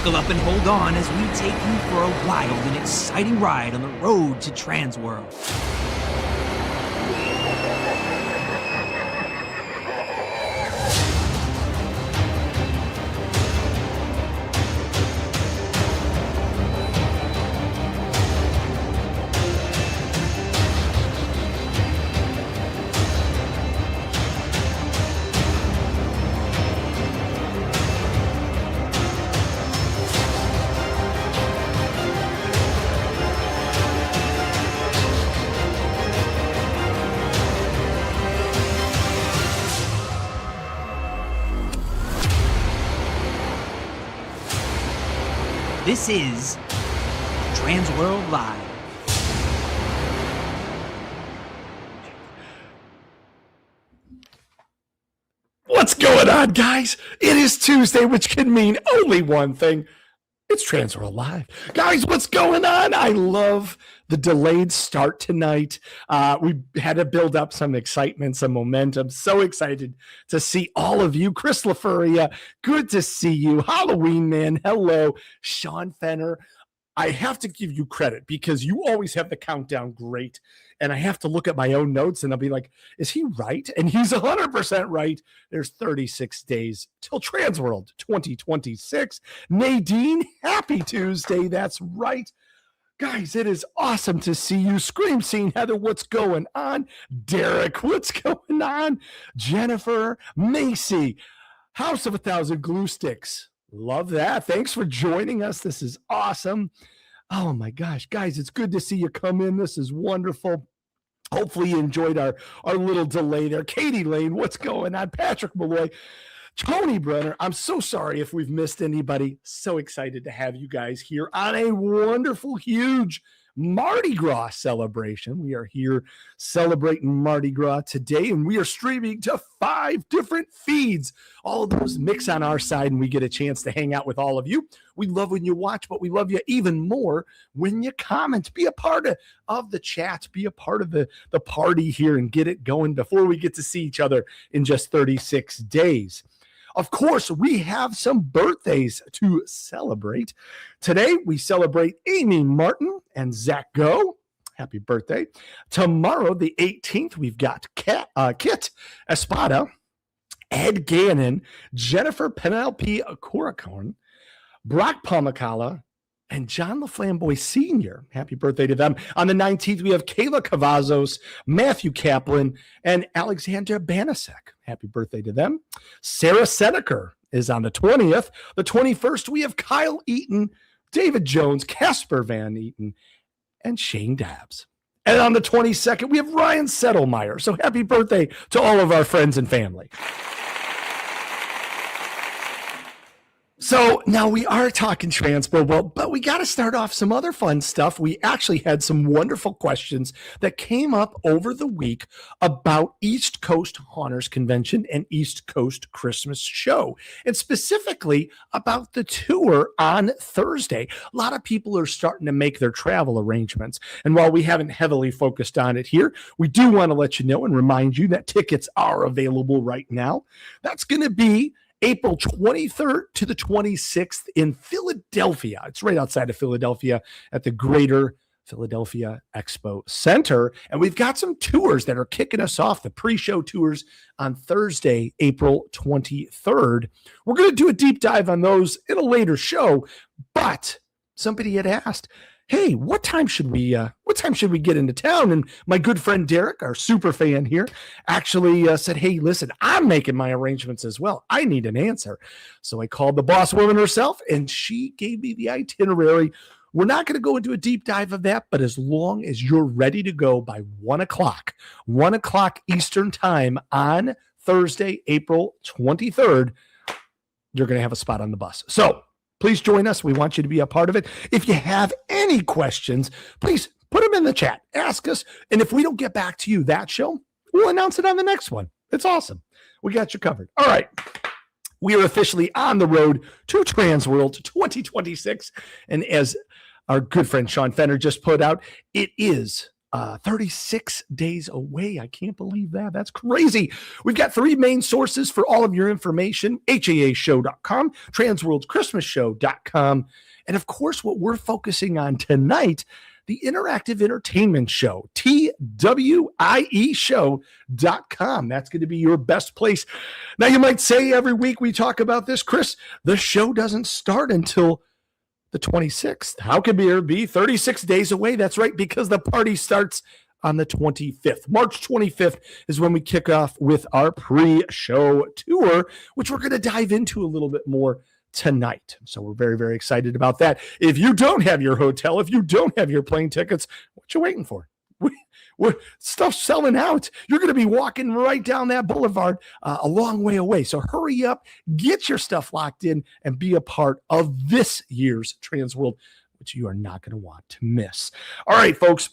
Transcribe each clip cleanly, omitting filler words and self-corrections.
Buckle up and hold on as we take you for a wild and exciting ride on the road to TransWorld. This is TransWorld Live. What's going on, guys? It is Tuesday, which can mean only one thing. It's TransWorld Live. Guys, what's going on? I love the delayed start tonight. We had to build up some excitement, some momentum. So excited to see all of you. Chris LaFuria, good to see you. Halloween Man, hello. Sean Fenner, I have to give you credit because you always have the countdown great. And I have to look at my own notes and I'll be like, is he right? And he's 100% right. There's 36 days till TransWorld 2026. Nadine, happy Tuesday. That's right. Guys, it is awesome to see you. Scream Scene, Heather, what's going on? Derek, what's going on? Jennifer, Macy, House of 1,000 Glue Sticks. Love that. Thanks for joining us. This is awesome. Oh my gosh, guys, it's good to see you come in. This is wonderful. Hopefully you enjoyed our little delay there. Katie Lane, what's going on? Patrick Malloy, Tony Brenner, I'm so sorry if we've missed anybody. So excited to have you guys here on a wonderful, huge Mardi Gras celebration. We are here celebrating Mardi Gras today, and we are streaming to 5 different feeds. All of those mix on our side, and we get a chance to hang out with all of you. We love when you watch, but we love you even more when you comment. Be a part of the chat. Be a part of the party here and get it going before we get to see each other in just 36 days. Of course, we have some birthdays to celebrate. Today, we celebrate Amy Martin and Zach Go. Happy birthday. Tomorrow, the 18th, we've got Kit Espada, Ed Gannon, Jennifer Penelope Coracorn, Brock Palmacala, and John LaFlamboy Sr. Happy birthday to them. On the 19th, we have Kayla Cavazos, Matthew Kaplan, and Alexandra Banasek. Happy birthday to them. Sarah Seneker is on the 20th. The 21st, we have Kyle Eaton, David Jones, Casper Van Eaton, and Shane Dabbs. And on the 22nd, we have Ryan Settlemeyer. So happy birthday to all of our friends and family. So now we are talking TransWorld, but we got to start off some other fun stuff. We actually had some wonderful questions that came up over the week about East Coast Haunters Convention and East Coast Christmas Show, and specifically about the tour on Thursday. A lot of people are starting to make their travel arrangements, and while we haven't heavily focused on it here, we do want to let you know and remind you that tickets are available right now. That's going to be April 23rd to the 26th in Philadelphia. It's right outside of Philadelphia at the Greater Philadelphia Expo Center. And we've got some tours that are kicking us off, the pre-show tours on Thursday, April 23rd. We're going to do a deep dive on those in a later show, but somebody had asked, hey, what time should we get into town? And my good friend Derek, our super fan here, actually said, hey, listen, I'm making my arrangements as well. I need an answer. So I called the boss woman herself, and she gave me the itinerary. We're not going to go into a deep dive of that, but as long as you're ready to go by 1 o'clock Eastern time on Thursday, April 23rd, you're going to have a spot on the bus. So please join us. We want you to be a part of it. If you have any questions, please put them in the chat. Ask us. And if we don't get back to you that show, we'll announce it on the next one. It's awesome. We got you covered. All right. We are officially on the road to TransWorld 2026. And as our good friend Sean Fenner just put out, it is 36 days away. I can't believe that. That's crazy. We've got 3 main sources for all of your information: haashow.com, transworldchristmasshow.com, and of course, what we're focusing on tonight, the Interactive Entertainment Show, TWIEshow.com. That's going to be your best place. Now, you might say every week we talk about this, Chris, the show doesn't start until the 26th. How could it be 36 days away? That's right, because the party starts on the 25th. March 25th is when we kick off with our pre-show tour, which we're going to dive into a little bit more tonight. So we're very, very excited about that. If you don't have your hotel, if you don't have your plane tickets, what you waiting for? We're stuff's selling out. You're going to be walking right down that boulevard a long way away. So hurry up, get your stuff locked in, and be a part of this year's TransWorld, which you are not going to want to miss. All right, folks.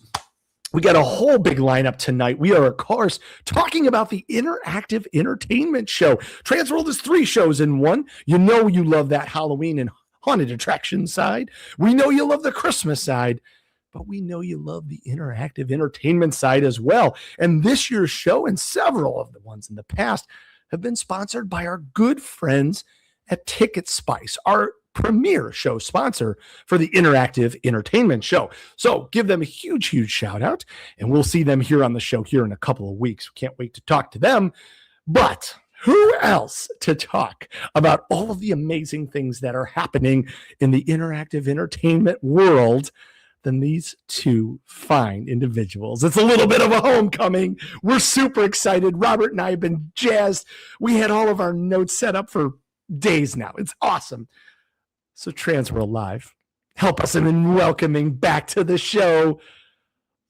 We got a whole big lineup tonight. We are, of course, talking about the Interactive Entertainment Show. TransWorld is 3 shows in one. You know you love that Halloween and haunted attraction side. We know you love the Christmas side, but we know you love the interactive entertainment side as well. And this year's show, and several of the ones in the past, have been sponsored by our good friends at Ticket Spice, our premier show sponsor for the Interactive Entertainment Show. So give them a huge, huge shout out, and we'll see them here on the show here in a couple of weeks. We can't wait to talk to them. But who else to talk about all of the amazing things that are happening in the interactive entertainment world than these 2 fine individuals? It's a little bit of a homecoming. We're super excited. Robert and I have been jazzed. We had all of our notes set up for days now. It's awesome. So TransWorld Live, help us in welcoming back to the show,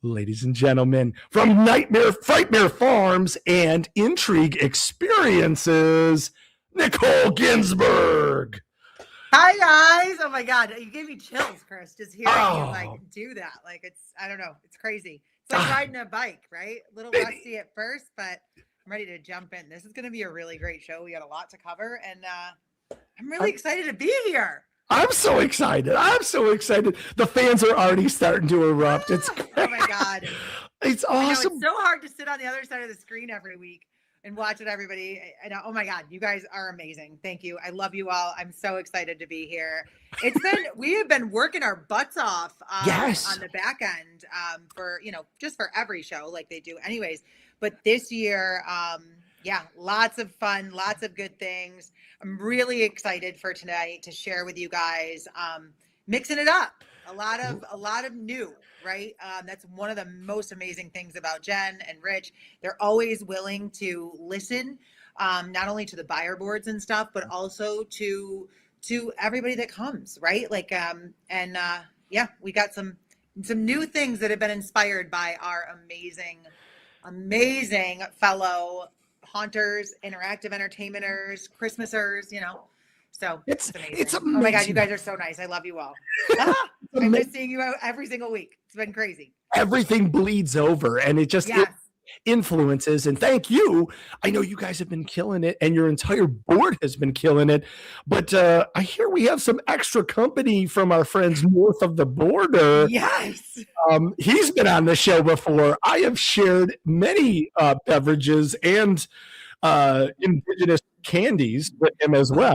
ladies and gentlemen, from Frightmare Farms and Intrigue Experiences, Nicole Ginsburg. Hi guys! Oh my God, you gave me chills, Chris. Just hearing you do that, I don't know, it's crazy. It's like riding a bike, right? A little rusty at first, but I'm ready to jump in. This is going to be a really great show. We got a lot to cover, and I'm really excited to be here. I'm so excited. The fans are already starting to erupt. It's great. Oh my God. It's awesome. It's so hard to sit on the other side of the screen every week and watch it, everybody. And oh my God, you guys are amazing. Thank you. I love you all. I'm so excited to be here. We have been working our butts off on the back end for, just for every show like they do anyways. But this year, lots of fun, lots of good things. I'm really excited for tonight to share with you guys, mixing it up. A lot of new, right? That's one of the most amazing things about Jen and Rich. They're always willing to listen, not only to the buyer boards and stuff, but also to everybody that comes, right? We got some new things that have been inspired by our amazing fellow haunters, interactive entertainers, Christmasers, So it's amazing. It's amazing. Oh my God, you guys are so nice. I love you all. I'm just seeing you every single week. It's been crazy. Everything bleeds over, and it just it influences. And thank you. I know you guys have been killing it, and your entire board has been killing it. But I hear we have some extra company from our friends north of the border. Yes. He's been on the show before. I have shared many beverages and indigenous candies with him as well,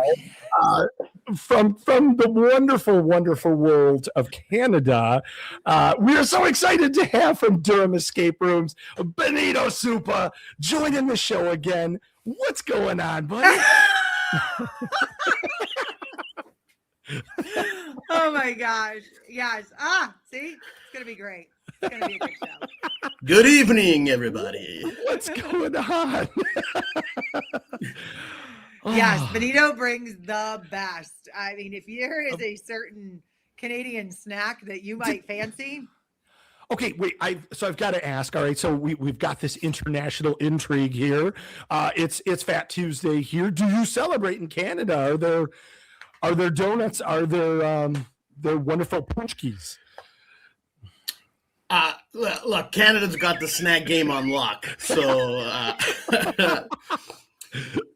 from the wonderful world of Canada. We are so excited to have from Durham Escape Rooms, Benito Suppa, joining the show again. What's going on, buddy? Oh my gosh. Yes. See? It's going to be great. It's going to be a good show. Good evening, everybody. What's going on? Yes, Benito brings the best. I mean, if there is a certain Canadian snack that you might fancy. Okay, wait. I've got to ask. All right, so we've got this international intrigue here. It's Fat Tuesday here. Do you celebrate in Canada? Are there donuts? Are there wonderful punchkis? Look, Canada's got the snack game on lock. So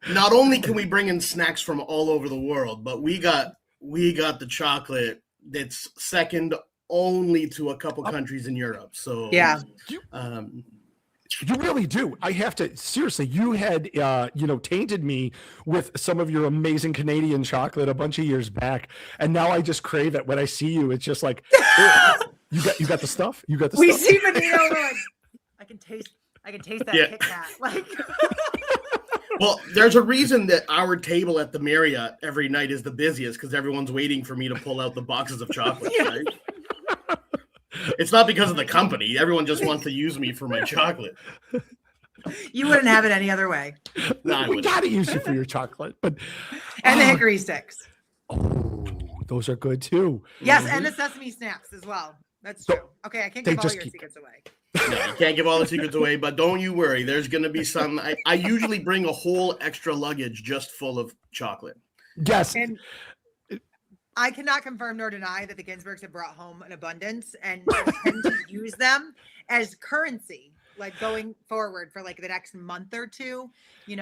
not only can we bring in snacks from all over the world, but we got the chocolate that's second only to a couple countries in Europe. So Yeah. You really do. I have to seriously. You had, tainted me with some of your amazing Canadian chocolate a bunch of years back, and now I just crave it. When I see you, it's just like, you got the stuff. You got the We stuff. see Benito. Like, I can taste that Yeah. Kit Kat. Like, Well, there's a reason that our table at the Marriott every night is the busiest, because everyone's waiting for me to pull out the boxes of chocolates, right? It's not because of the company. Everyone just wants to use me for my chocolate. you wouldn't have it any other way. No, I We wouldn't. got to use you for your chocolate, but And the hickory sticks. oh, those are good too. Yes, and the sesame snaps as well. That's So, true. Okay, I can't they give all just your keep- secrets away. No, you can't give all the secrets away, but don't you worry. There's going to be some. I usually bring a whole extra luggage just full of chocolate. Yes. And I cannot confirm nor deny that the Ginsburgs have brought home an abundance and tend to use them as currency, like going forward for like the next month or two,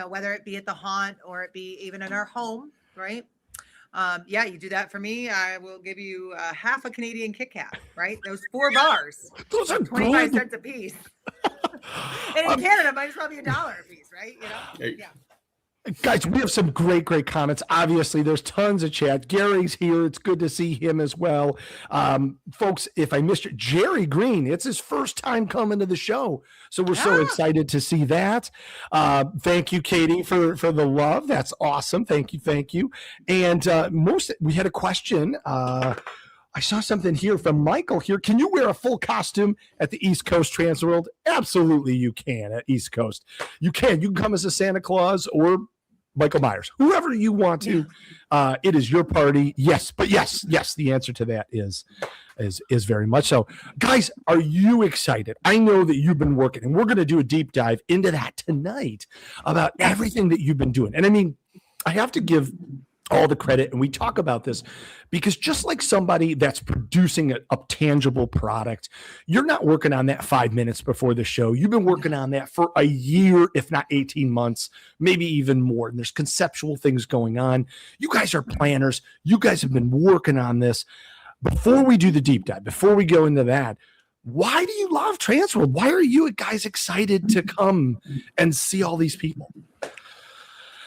whether it be at the haunt or it be even in our home, right? Yeah, you do that for me, I will give you half a Canadian Kit Kat, right? Those 4 bars, Those are 25 good. cents a piece. And in Canada, might as well be $1 a piece, right? Hey. Yeah. Guys, we have some great comments. Obviously, there's tons of chat. Gary's here. It's good to see him as well. Folks, if I missed it, Jerry Green, it's his first time coming to the show. So we're so excited to see that. Thank you, Katie, for the love. That's awesome. Thank you. And we had a question. I saw something here from Michael here. Can you wear a full costume at the East Coast TransWorld? Absolutely, you can at East Coast. You can. You can come as a Santa Claus or Michael Myers, whoever you want to. It is your party. Yes, but yes. The answer to that is very much so. Guys, are you excited? I know that you've been working, and we're going to do a deep dive into that tonight about everything that you've been doing. And I mean, I have to give all the credit, and we talk about this because just like somebody that's producing a tangible product, you're not working on that 5 minutes before the show. You've been working on that for a year, if not 18 months, maybe even more. And there's conceptual things going on. You guys are planners. You guys have been working on this. Before we do the deep dive, before we go into that, why do you love TransWorld? Why are you guys excited to come and see all these people?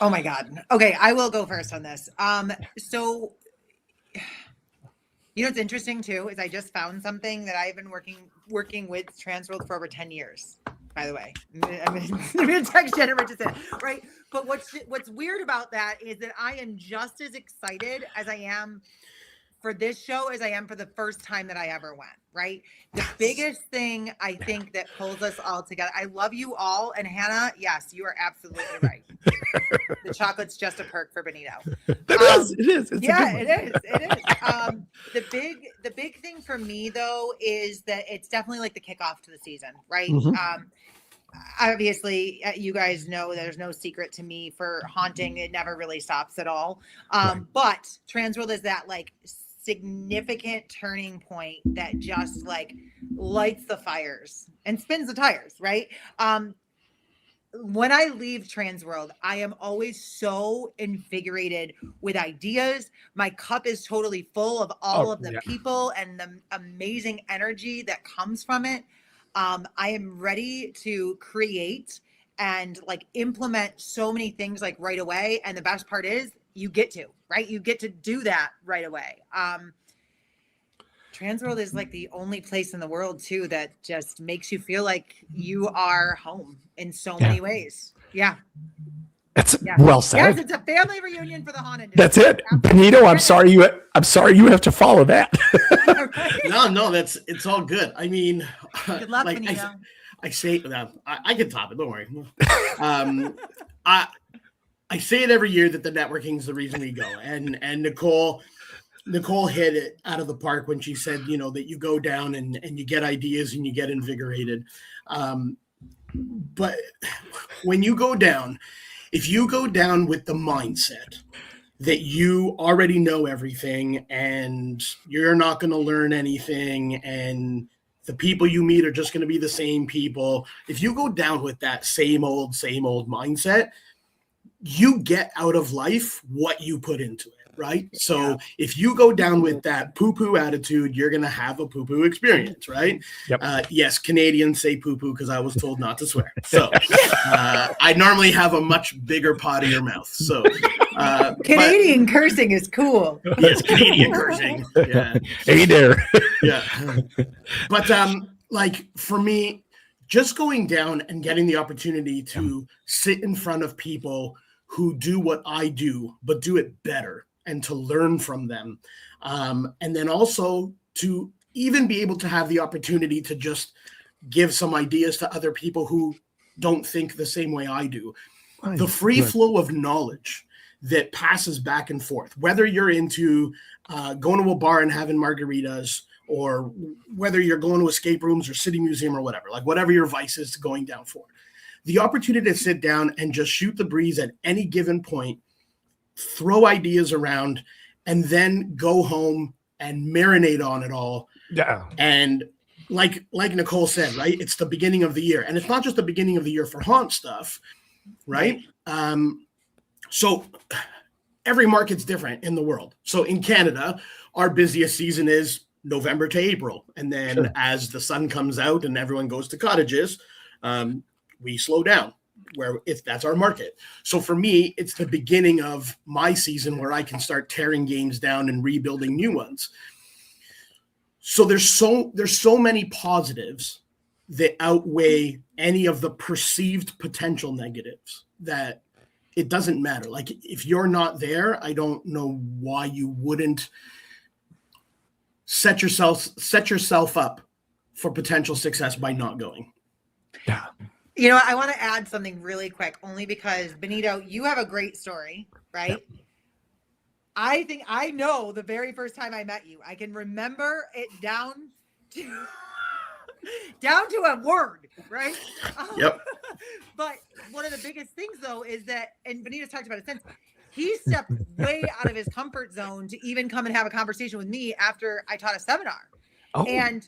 Oh my God. Okay, I will go first on this. So what's interesting too is I just found something that I've been working with TransWorld for over 10 years. By the way, I'm gonna text Jennifer to say, right? But what's weird about that is that I am just as excited as I am for this show as I am for the first time that I ever went, right? The biggest thing I think that pulls us all together. I love you all. And Hannah, yes, you are absolutely right. The chocolate's just a perk for Benito. It is. It's yeah, it is. The big thing for me though, is that it's definitely like the kickoff to the season, right? Mhm. Obviously you guys know there's no secret to me for haunting. It never really stops at all. But TransWorld is that like significant turning point that just like lights the fires and spins the tires, right? When I leave TransWorld, I am always so invigorated with ideas. My cup is totally full of all of the people and the amazing energy that comes from it. I am ready to create and like implement so many things like right away. And the best part is you get to, right? You get to do that right away. TransWorld is like the only place in the world too that just makes you feel like you are home in so many ways. Yeah. That's well said. Yes, it's a family reunion for the haunted industry. That's it. Benito, I'm sorry you have to follow that. No, it's all good. I mean, Good luck, like Benito. I say I can top it. Don't worry. I say it every year that the networking is the reason we go. And Nicole hit it out of the park when she said, that you go down and you get ideas and you get invigorated. But when you go down, if you go down with the mindset that you already know everything and you're not going to learn anything and the people you meet are just going to be the same people, if you go down with that same old mindset, you get out of life what you put into it. right? So if you go down with that poo-poo attitude, you're going to have a poo-poo experience, right? Yep. Yes, Canadians say poo-poo because I was told not to swear. So I normally have a much bigger pottier mouth. So Canadian cursing is cool. yes, Canadian cursing. Yeah. Hey there. Yeah. But like for me, just going down and getting the opportunity to sit in front of people who do what I do, but do it better, and to learn from them. And then also to even be able to have the opportunity to just give some ideas to other people who don't think the same way I do. The free flow of knowledge that passes back and forth, whether you're into going to a bar and having margaritas, or whether you're going to escape rooms or city museum or whatever, like whatever your vice is going down for, the opportunity to sit down and just shoot the breeze at any given point, throw ideas around, and then go home and marinate on it all. Yeah. And like Nicole said, right, it's the beginning of the year, and it's not just the beginning of the year for haunt stuff, right? So every market's different in the world. So in Canada, our busiest season is November to April. And then as the sun comes out and everyone goes to cottages, we slow down, if that's our market. So for me, it's the beginning of my season where I can start tearing games down and rebuilding new ones. So there's so many positives that outweigh any of the perceived potential negatives that it doesn't matter. Like if you're not there, I don't know why you wouldn't set yourself up for potential success by not going. Yeah. You know, I want to add something really quick, only because Benito, you have a great story, right? Yep. I think I know the very first time I met you. I can remember it down to a word, right? Yep. But one of the biggest things though is that, and Benito's talked about it since, he stepped way out of his comfort zone to even come and have a conversation with me after I taught a seminar. Oh. And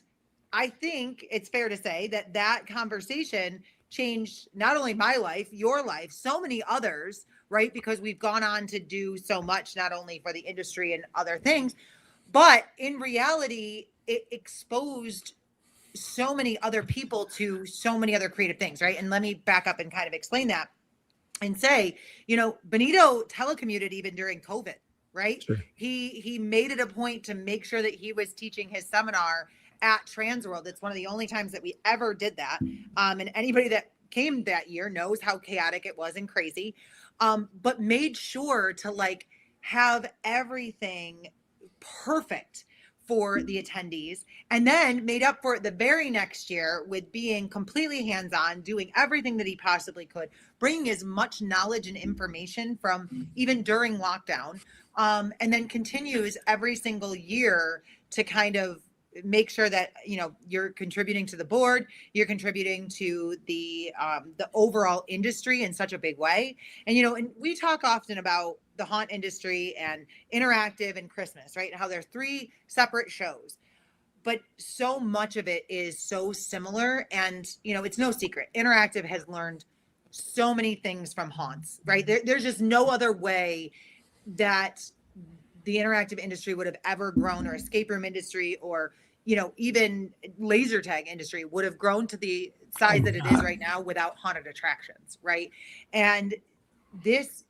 I think it's fair to say that that conversation changed not only my life, your life, so many others, right? Because we've gone on to do so much, not only for the industry and other things, but in reality, it exposed so many other people to so many other creative things, right? And let me back up and kind of explain that. And say, you know, Benito telecommuted even during COVID, right? Sure. He made it a point to make sure that he was teaching his seminar at TransWorld. It's one of the only times that we ever did that. And anybody that came that year knows how chaotic it was and crazy. But made sure to like have everything perfect for the attendees, and then made up for it the very next year with being completely hands-on, doing everything that he possibly could, bringing as much knowledge and information from even during lockdown, and then continues every single year to kind of make sure that, you know, you're contributing to the board, you're contributing to the overall industry in such a big way. And, you know, and we talk often about the haunt industry and interactive and Christmas, right? And how they're three separate shows, but so much of it is so similar. And, you know, it's no secret. Interactive has learned so many things from haunts, right? There's just no other way that the interactive industry would have ever grown, or escape room industry, or, you know, even laser tag industry would have grown to the size that it is right now without haunted attractions, right? And this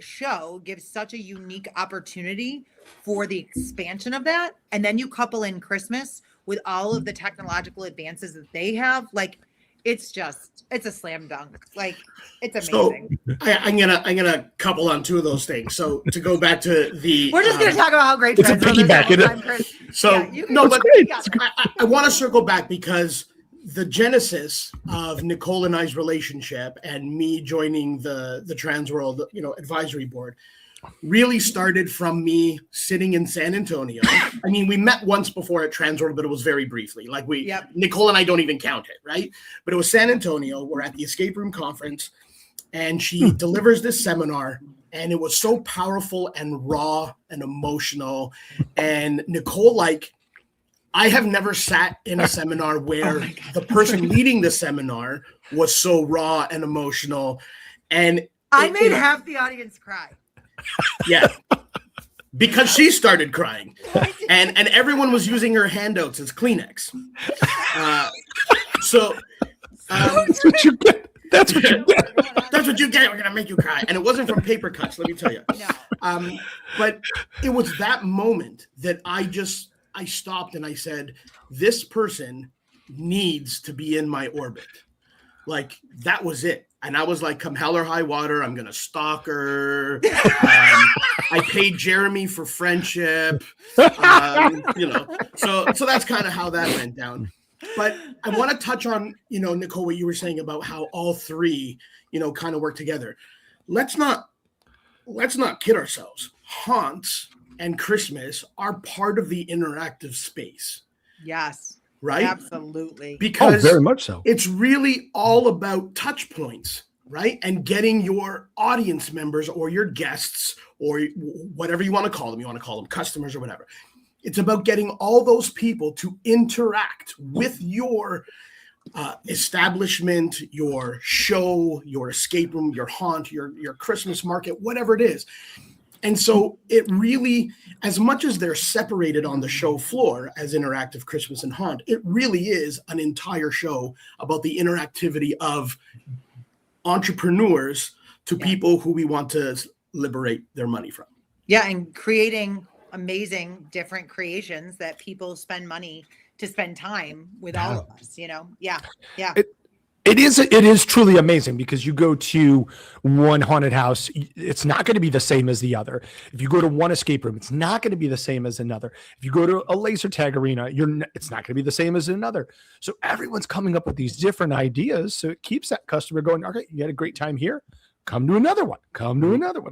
show gives such a unique opportunity for the expansion of that. And then you couple in Christmas with all of the technological advances that they have, like it's a slam dunk. Like it's amazing. So I'm gonna couple on two of those things. So to go back to the, we're just gonna talk about how great it's a TransWorld is piggyback, all the isn't time, it? Chris. So Yeah, no, but great. I want to circle back because the genesis of Nicole and I's relationship and me joining the TransWorld, you know, advisory board really started from me sitting in San Antonio. I mean, we met once before at TransWorld, but it was very briefly. Like Nicole and I don't even count it, right? But it was San Antonio. We're at the escape room conference, and she delivers this seminar, and it was so powerful and raw and emotional. And Nicole, like, I have never sat in a seminar where the person leading the seminar was so raw and emotional. And I made half the audience cry. Yeah. because she started crying, and everyone was using her handouts as Kleenex. So That's what you get. That's what you get. That's what you get. We're gonna make you cry, and it wasn't from paper cuts. Let me tell you. No. But it was that moment that I stopped and I said, "This person needs to be in my orbit." Like that was it. And I was like, come hell or high water, I'm gonna stalk her. I paid Jeremy for friendship. So that's kind of how that went down. But I want to touch on, Nicole, what you were saying about how all three, kind of work together. Let's not kid ourselves. Haunts and Christmas are part of the interactive space. Yes. Right? Absolutely. Because very much so. It's really all about touch points, right? And getting your audience members or your guests or whatever you want to call them. You want to call them customers or whatever. It's about getting all those people to interact with your establishment, your show, your escape room, your haunt, your Christmas market, whatever it is. And so it really, as much as they're separated on the show floor as Interactive Christmas and Haunt, it really is an entire show about the interactivity of entrepreneurs to people who we want to liberate their money from. Yeah, and creating amazing different creations that people spend money to spend time with all of us, Yeah. It is truly amazing because you go to one haunted house, it's not going to be the same as the other. If you go to one escape room, it's not going to be the same as another. If you go to a laser tag arena, it's not going to be the same as another. So everyone's coming up with these different ideas. So it keeps that customer going, okay, you had a great time here. Come to another one.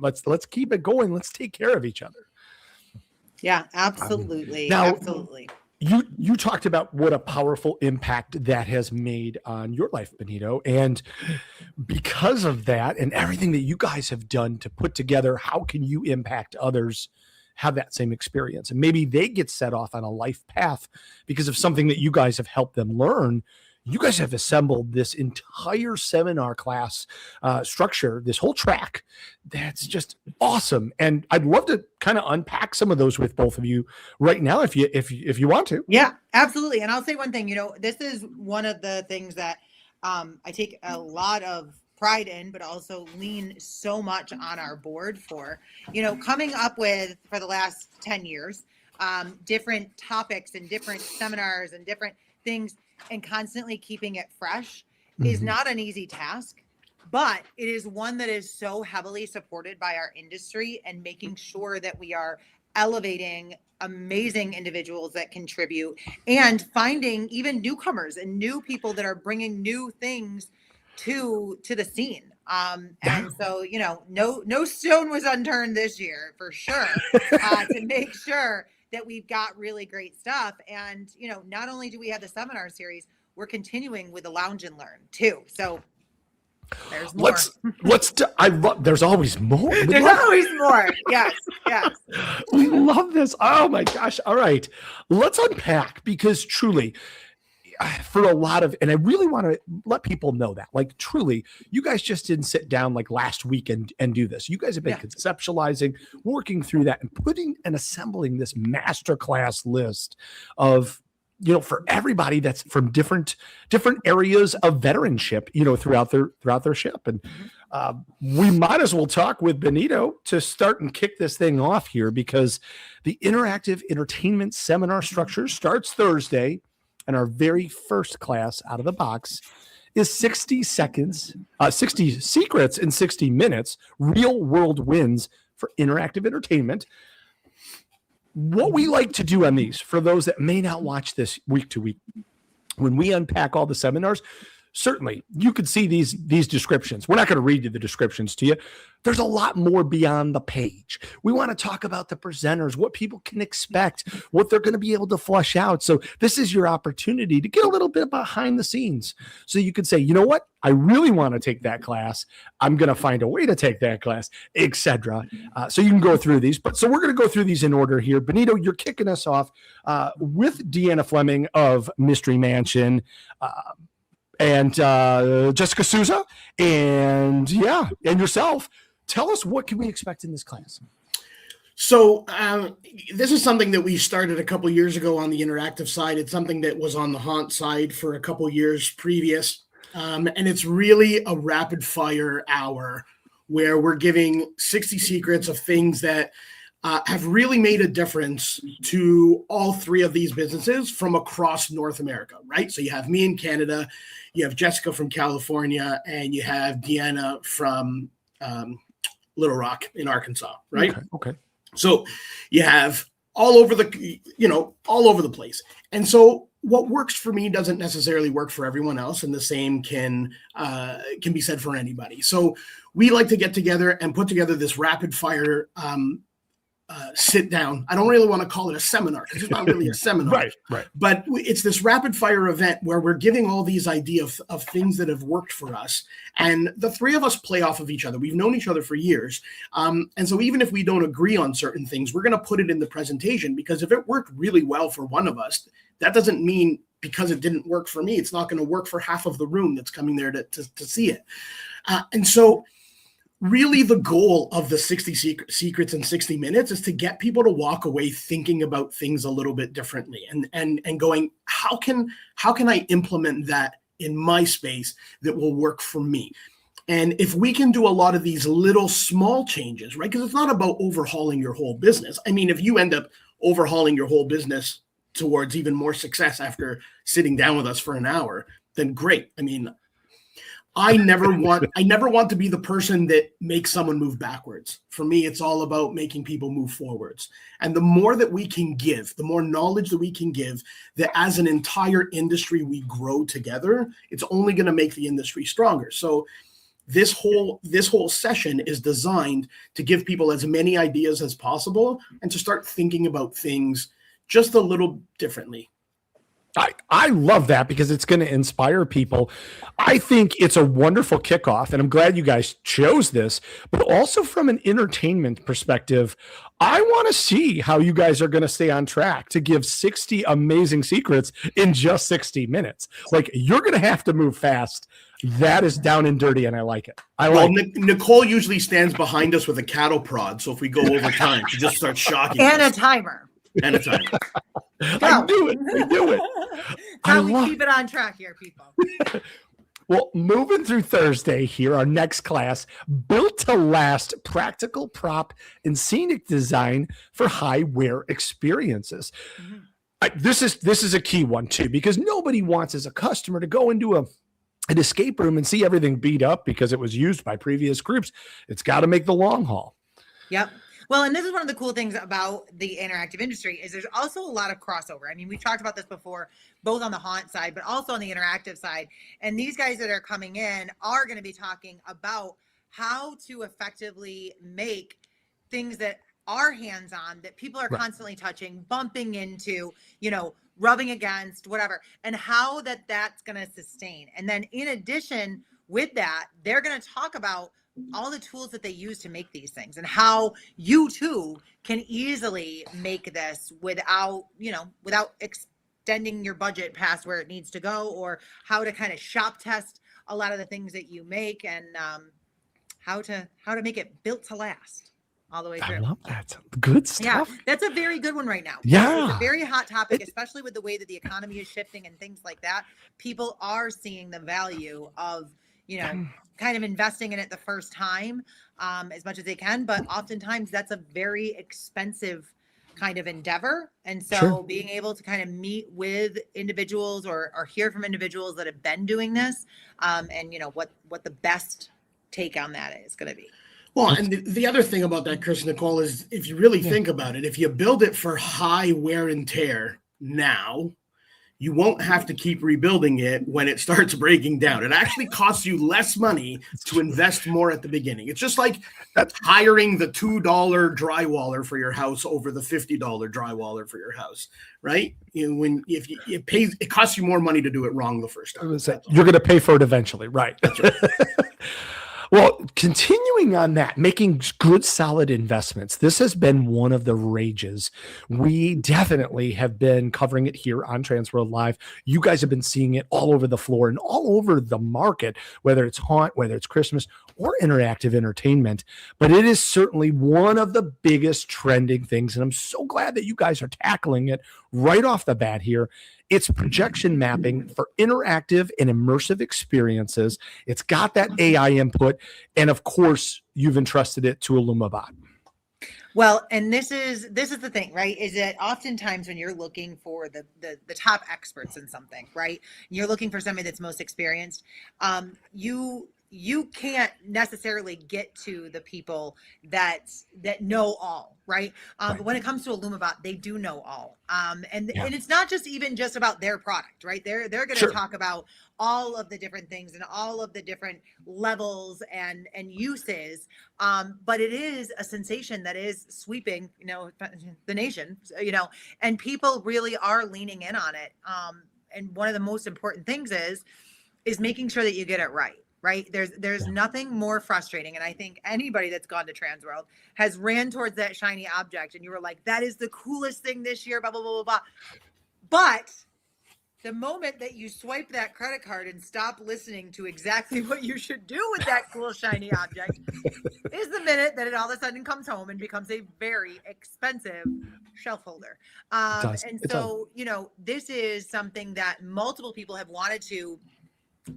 Let's keep it going. Let's take care of each other. Yeah, absolutely. Now, absolutely. You talked about what a powerful impact that has made on your life, Benito. And because of that and everything that you guys have done to put together, how can you impact others have that same experience? And maybe they get set off on a life path because of something that you guys have helped them learn. You guys have assembled this entire seminar class structure, this whole track. That's just awesome. And I'd love to kind of unpack some of those with both of you right now, if you want to. Yeah, absolutely. And I'll say one thing, this is one of the things that I take a lot of pride in, but also lean so much on our board for, coming up with, for the last 10 years, different topics and different seminars and different things, and constantly keeping it fresh is not an easy task, but it is one that is so heavily supported by our industry and making sure that we are elevating amazing individuals that contribute and finding even newcomers and new people that are bringing new things to the scene. And so, no stone was unturned this year for sure, to make sure that we've got really great stuff. And, not only do we have the seminar series, we're continuing with the Lounge and Learn too. So there's more. There's always more. There's always more. Yes. We love this. Oh my gosh. All right. Let's unpack, because truly, for a lot of, and I really want to let people know that, like, truly, you guys just didn't sit down like last week and do this. You guys have been conceptualizing, working through that, and putting and assembling this masterclass list of, for everybody that's from different areas of veteranship, throughout their ship. And we might as well talk with Benito to start and kick this thing off here, because the interactive entertainment seminar structure starts Thursday. And our very first class out of the box is 60 secrets in 60 minutes, real world wins for interactive entertainment. What we like to do on these, for those that may not watch this week to week, when we unpack all the seminars, certainly you could see these descriptions. We're not going to read you the descriptions to you. There's a lot more beyond the page. We want to talk about the presenters, what people can expect, what they're going to be able to flush out. So this is your opportunity to get a little bit behind the scenes. So you could say, you know what? I really want to take that class. I'm going to find a way to take that class, etc. So you can go through these. So we're going to go through these in order here. Benito, you're kicking us off with Deanna Fleming of Mystery Mansion, and Jessica Souza, and yourself. Tell us, what can we expect in this class? So this is something that we started a couple years ago on the interactive side. It's something that was on the haunt side for a couple years previous. And it's really a rapid fire hour where we're giving 60 secrets of things that have really made a difference to all three of these businesses from across North America, right? So you have me in Canada, you have Jessica from California, and you have Deanna from Little Rock in Arkansas, right? Okay. So you have all over the place. And so what works for me doesn't necessarily work for everyone else. And the same can be said for anybody. So we like to get together and put together this rapid fire sit down. I don't really want to call it a seminar because it's not really a seminar, right. But it's this rapid fire event where we're giving all these ideas of things that have worked for us. And the three of us play off of each other. We've known each other for years. And so even if we don't agree on certain things, we're going to put it in the presentation, because if it worked really well for one of us, that doesn't mean because it didn't work for me, it's not going to work for half of the room that's coming there to see it. And so really the goal of the 60 secrets in 60 minutes is to get people to walk away thinking about things a little bit differently and going, how can I implement that in my space that will work for me? And if we can do a lot of these little small changes, right? Because it's not about overhauling your whole business. I mean, if you end up overhauling your whole business towards even more success after sitting down with us for an hour, then great. I mean, I never want to be the person that makes someone move backwards. For me, it's all about making people move forwards. And the more that we can give, the more knowledge that we can give, that as an entire industry, we grow together, it's only going to make the industry stronger. So this whole session is designed to give people as many ideas as possible and to start thinking about things just a little differently. I love that because it's going to inspire people. I think it's a wonderful kickoff, and I'm glad you guys chose this, but also from an entertainment perspective, I want to see how you guys are going to stay on track to give 60 amazing secrets in just 60 minutes. Like, you're going to have to move fast. That is down and dirty, and I like it. Nicole usually stands behind us with a cattle prod, so if we go over time, she just starts shocking and us. A timer. And a timer. I do it. We do it. How we keep it on track here, people. Well, moving through Thursday here, our next class, Built to Last Practical Prop and Scenic Design for High Wear Experiences. Mm-hmm. This is a key one, too, because nobody wants as a customer to go into an escape room and see everything beat up because it was used by previous groups. It's got to make the long haul. Yep. Well, and this is one of the cool things about the interactive industry is there's also a lot of crossover. I mean, we've talked about this before, both on the haunt side, but also on the interactive side. And these guys that are coming in are going to be talking about how to effectively make things that are hands-on, that people are constantly touching, bumping into, rubbing against, whatever, and how that's going to sustain. And then in addition with that, they're going to talk about all the tools that they use to make these things and how you too can easily make this without extending your budget past where it needs to go, or how to kind of shop test a lot of the things that you make, and how to make it built to last all the way through. I love that. Good stuff. Yeah, that's a very good one right now. Yeah. It's a very hot topic, especially with the way that the economy is shifting and things like that. People are seeing the value of, kind of investing in it the first time as much as they can. But oftentimes that's a very expensive kind of endeavor. And so being able to kind of meet with individuals or hear from individuals that have been doing this and, what the best take on that is going to be. Well, and the other thing about that, Chris, Nicole, is if you really think about it, if you build it for high wear and tear now, you won't have to keep rebuilding it when it starts breaking down. It actually costs you less money to invest more at the beginning. It's just like hiring the $2 drywaller for your house over the $50 drywaller for your house, right? It costs you more money to do it wrong the first time. You're going to pay for it eventually, right? That's right. Well, continuing on that, making good, solid investments. This has been one of the rages. We definitely have been covering it here on TransWorld Live. You guys have been seeing it all over the floor and all over the market, whether it's Haunt, whether it's Christmas or interactive entertainment. But it is certainly one of the biggest trending things. And I'm so glad that you guys are tackling it right off the bat here. It's projection mapping for interactive and immersive experiences. It's got that AI input. And of course, you've entrusted it to IllumaBot. Well, and this is the thing, right? Is that oftentimes when you're looking for the top experts in something, right? You're looking for somebody that's most experienced. You can't necessarily get to the people that know all, right? But when it comes to IllumaBot, they do know all. And it's not just about their product, right? They're going to talk about all of the different things and all of the different levels and uses. But it is a sensation that is sweeping, the nation, and people really are leaning in on it. And one of the most important things is making sure that you get it right. Right. There's nothing more frustrating. And I think anybody that's gone to TransWorld has ran towards that shiny object and you were like, that is the coolest thing this year, blah, blah, blah, blah, blah. But the moment that you swipe that credit card and stop listening to exactly what you should do with that cool shiny object is the minute that it all of a sudden comes home and becomes a very expensive shelf holder. This is something that multiple people have wanted to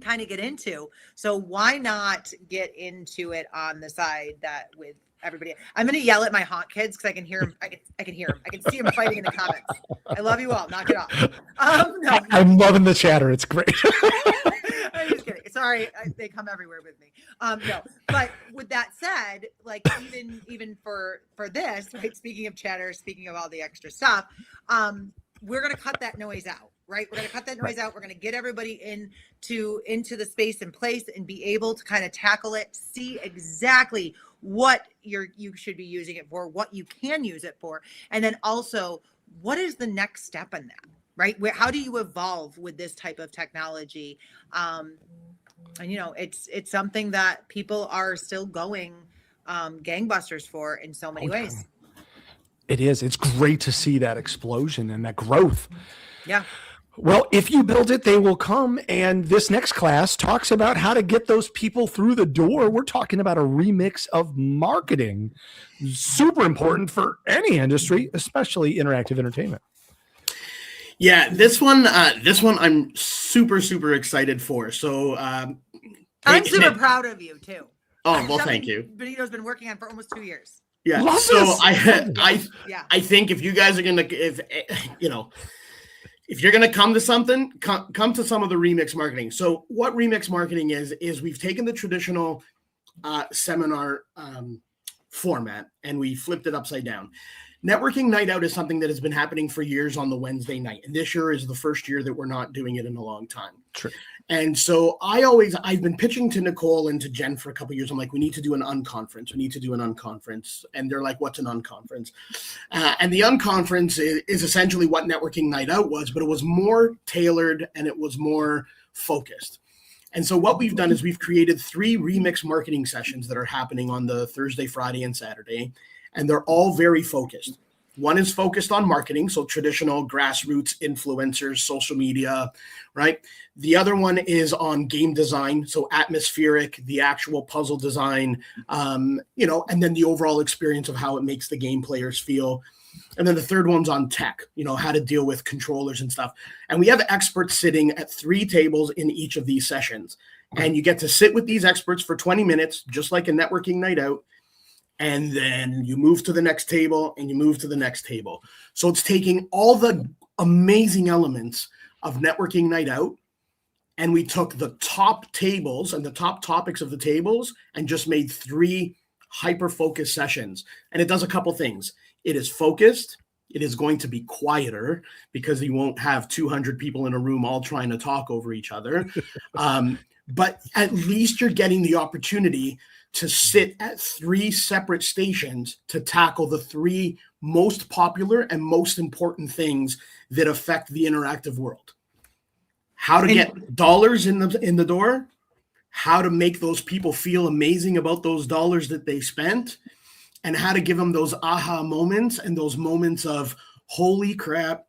kind of get into. So why not get into it on the side that with everybody? I'm going to yell at my Haunt kids because I can hear them. I can hear them. I can see them fighting in the comments. I love you all. Knock it off. No. I'm loving the chatter. It's great. I'm just kidding. Sorry, they come everywhere with me. No, but with that said, like even for this, right? Speaking of chatter, speaking of all the extra stuff, we're going to cut that noise out. Right. We're going to cut that noise out. We're going to get everybody into the space and place and be able to kind of tackle it, see exactly what you should be using it for, what you can use it for. And then also, what is the next step in that? Right. How do you evolve with this type of technology? It's something that people are still going gangbusters for in so many ways. It is. It's great to see that explosion and that growth. Yeah. Well, if you build it, they will come. And this next class talks about how to get those people through the door. We're talking about a remix of marketing. Super important for any industry, especially interactive entertainment. Yeah, this one I'm super, super excited for. So I'm super proud of you too. Oh, well, thank you. Benito's been working on for almost 2 years. Yeah. Love so this. I think if you guys are gonna, if you're going to come to something, come to some of the remix marketing. So what remix marketing is we've taken the traditional seminar format and we flipped it upside down. Networking Night Out is something that has been happening for years on the Wednesday night. And this year is the first year that we're not doing it in a long time. True. And so I've been pitching to Nicole and to Jen for a couple of years. I'm like, we need to do an unconference. We need to do an unconference. And they're like, what's an unconference? And the unconference is essentially what Networking Night Out was, but it was more tailored and it was more focused. And so what we've done is we've created 3 remix marketing sessions that are happening on the Thursday, Friday, and Saturday. And they're all very focused. One is focused on marketing, so traditional grassroots influencers, social media, right? The other one is on game design, so atmospheric, the actual puzzle design, and then the overall experience of how it makes the game players feel. And then the third one's on tech, how to deal with controllers and stuff. And we have experts sitting at 3 tables in each of these sessions. And you get to sit with these experts for 20 minutes, just like a networking night out. And then you move to the next table and you move to the next table. So it's taking all the amazing elements of networking night out. And we took the top tables and the top topics of the tables and just made 3 hyper-focused sessions. And it does a couple things. It is focused. It is going to be quieter because you won't have 200 people in a room all trying to talk over each other. But at least you're getting the opportunity to sit at 3 separate stations to tackle the 3 most popular and most important things that affect the interactive world. How to get dollars in the door, how to make those people feel amazing about those dollars that they spent, and how to give them those aha moments and those moments of, holy crap,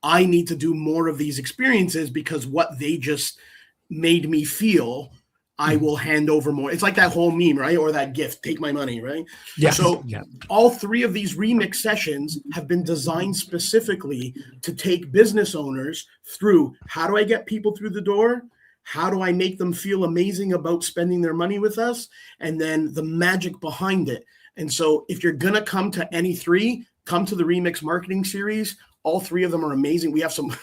I need to do more of these experiences because what they just made me feel, I will hand over more. It's like that whole meme, right? Or that gift, take my money, right? Yes. So Yeah. all three of these remix sessions have been designed specifically to take business owners through, how do I get people through the door? How do I make them feel amazing about spending their money with us? And then the magic behind it. And so if you're going to come to any three, come to the Remix Marketing Series. All three of them are amazing. We have some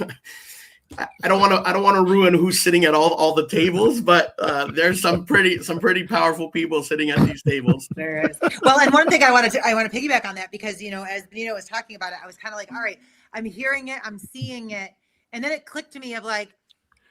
I don't want to ruin who's sitting at all the tables, but there's some pretty powerful people sitting at these tables. There is. Well, and one thing I want to piggyback on that, because, you know, as Benito was talking about it, I was kind of like, all right, I'm hearing it, I'm seeing it. And then it clicked to me of like,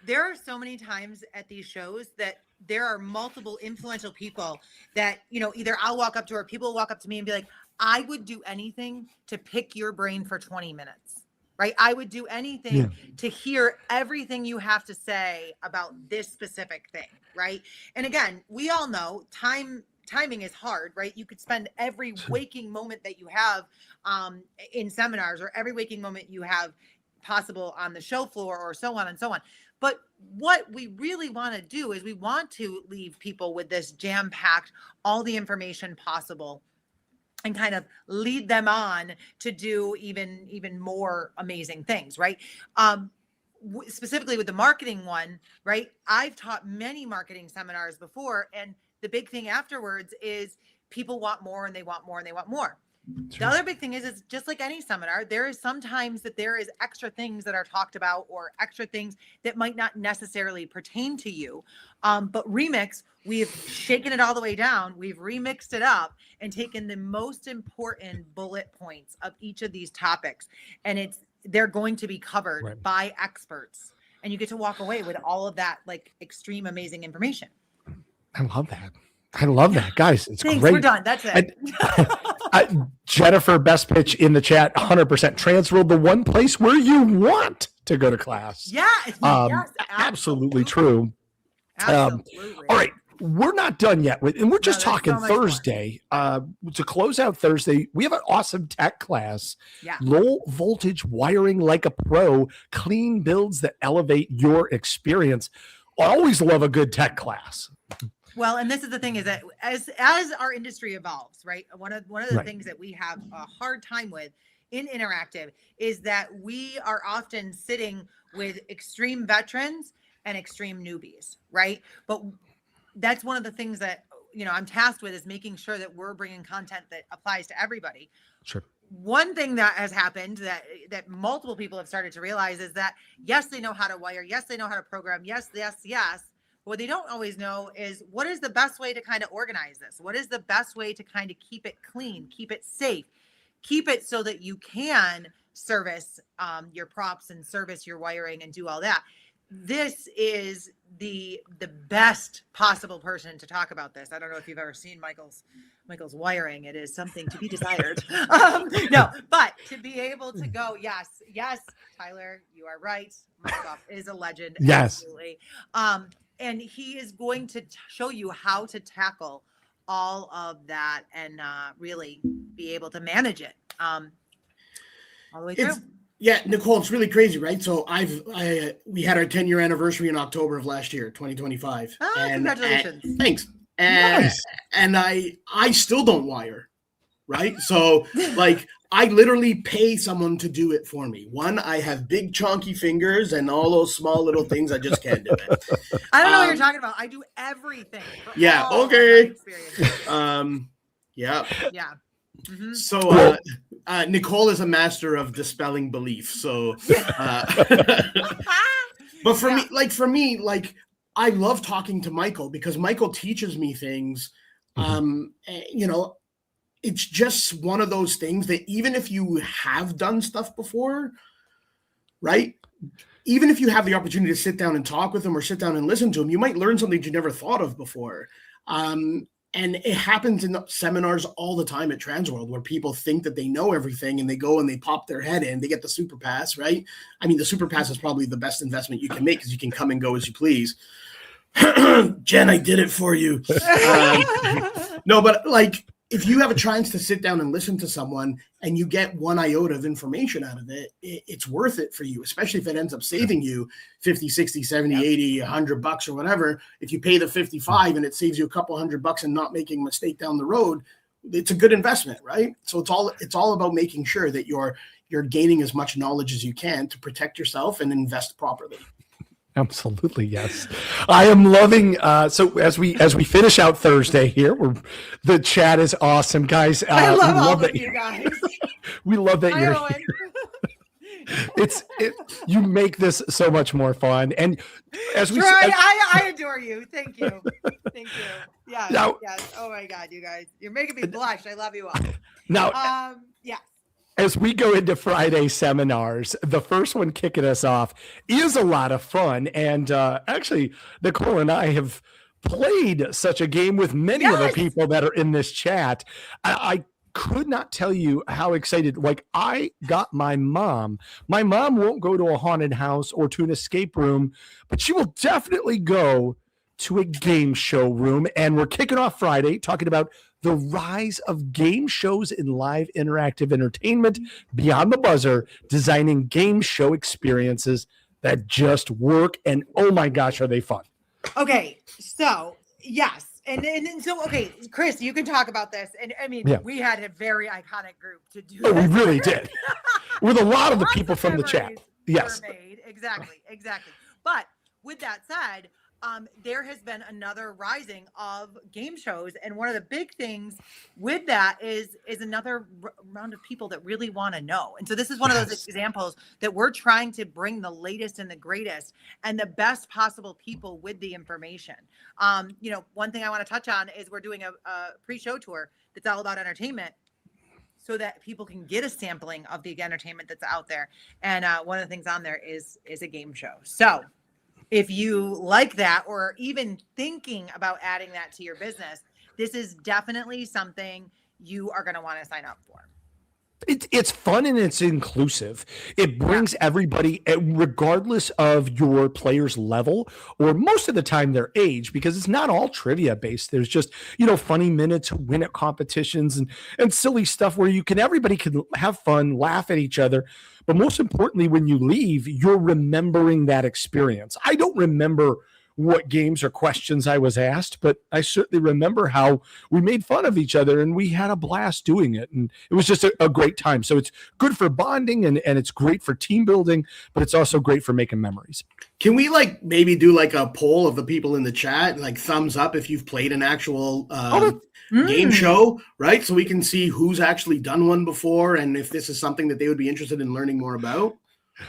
there are so many times at these shows that there are multiple influential people that, you know, either I'll walk up to or people will walk up to me and be like, I would do anything to pick your brain for 20 minutes, right? I would do anything to hear everything you have to say about this specific thing, right? And again, we all know timing is hard, right? You could spend every waking moment that you have in seminars, or every waking moment you have possible on the show floor, or so on and so on. But what we really want to do is we want to leave people with this jam-packed, all the information possible, and kind of lead them on to do even more amazing things, right? Specifically with the marketing one, right? I've taught many marketing seminars before, and the big thing afterwards is people want more and they want more and they want more. Sure. The other big thing is just like any seminar, there is sometimes that there is extra things that are talked about, or extra things that might not necessarily pertain to you. But Remix, we've shaken it all the way down. We've remixed it up and taken the most important bullet points of each of these topics. And they're going to be covered by experts. And you get to walk away with all of that, like, extreme, amazing information. I love that. Guys, it's Thanks, great. We're done. That's it. Jennifer, best pitch in the chat, 100%. TransWorld, the one place where you want to go to class. Yeah. Yes, absolutely true. Absolutely. All right. We're not done yet and we're just talking so Thursday. To close out Thursday, we have an awesome tech class. Yeah. Low voltage wiring like a pro, clean builds that elevate your experience. I always love a good tech class. Well, and this is the thing, is that as our industry evolves, right? One of the things that we have a hard time with in interactive is that we are often sitting with extreme veterans and extreme newbies, right? But that's one of the things that, you know, I'm tasked with, is making sure that we're bringing content that applies to everybody. Sure. One thing that has happened that multiple people have started to realize is that, yes, they know how to wire. Yes, they know how to program. Yes. What they don't always know is, what is the best way to kind of organize this? What is the best way to kind of keep it clean, keep it safe, keep it so that you can service your props and service your wiring and do all that. This is the best possible person to talk about this. I don't know if you've ever seen Michael's wiring. It is something to be desired. No, but to be able to go, yes, Tyler, you are right. Michael is a legend. Yes. Absolutely. And he is going to show you how to tackle all of that and really be able to manage it all the way through. Yeah, Nicole, it's really crazy, right? So we had our 10-year anniversary in October of last year, 2025. Congratulations. Thanks. Nice. And I still don't wire, right? So like, I literally pay someone to do it for me. One, I have big chunky fingers, and all those small little things, I just can't do it. I don't know what you're talking about. I do everything. Yeah. Okay. Yeah. Mm-hmm. So Nicole is a master of dispelling belief. So, but for me, I love talking to Michael, because Michael teaches me things. You know, it's just one of those things that even if you have done stuff before, right? Even if you have the opportunity to sit down and talk with him, or sit down and listen to him, you might learn something you never thought of before. And it happens in seminars all the time at TransWorld, where people think that they know everything, and they go and they pop their head in, they get the super pass, right? I mean, the super pass is probably the best investment you can make, because you can come and go as you please. Jen, I did it for you. No, but like, if you have a chance to sit down and listen to someone and you get one iota of information out of it, it's worth it for you, especially if it ends up saving you 50, 60, 70, 80, $100 or whatever. If you pay the 55 and it saves you a couple $100 and not making a mistake down the road, it's a good investment, right? So it's all about making sure that you're gaining as much knowledge as you can to protect yourself and invest properly. Absolutely, yes. I am loving. So as we finish out Thursday here, the chat is awesome, guys. I love all of you guys. We love that you're here. You make this so much more fun. And as we, I adore you. Thank you. Thank you. Yes. Yes. Oh my God, you guys, you're making me blush. I love you all. Now, yes. As we go into Friday seminars, the first one kicking us off is a lot of fun. And actually, Nicole and I have played such a game with many of the people that are in this chat. I could not tell you how excited. Like, I got my mom. My mom won't go to a haunted house or to an escape room, but she will definitely go to a game show room. And we're kicking off Friday talking about the rise of game shows in live interactive entertainment beyond the buzzer, designing game show experiences that just work. And oh my gosh, are they fun? Okay, so yes. And so, okay, Chris, you can talk about this. And I mean, we had a very iconic group to do this. We really did. With a lot of the people from the chat. Yes. Exactly. But with that said, there has been another rising of game shows, and one of the big things with that is another round of people that really want to know. And so this is one of those examples that we're trying to bring the latest and the greatest and the best possible people with the information. One thing I want to touch on is we're doing a pre-show tour that's all about entertainment, so that people can get a sampling of the entertainment that's out there. And one of the things on there is a game show. So if you like that, or even thinking about adding that to your business, this is definitely something you are going to want to sign up for. It's fun and it's inclusive. It brings everybody, regardless of your player's level, or most of the time their age, because it's not all trivia based. There's just, funny minutes, win at competitions and silly stuff where everybody can have fun, laugh at each other. But most importantly, when you leave, you're remembering that experience. I don't remember what games or questions I was asked, but I certainly remember how we made fun of each other and we had a blast doing it. And it was just a great time. So it's good for bonding and it's great for team building, but it's also great for making memories. Can we maybe do a poll of the people in the chat, thumbs up if you've played an actual game show, right? So we can see who's actually done one before and if this is something that they would be interested in learning more about.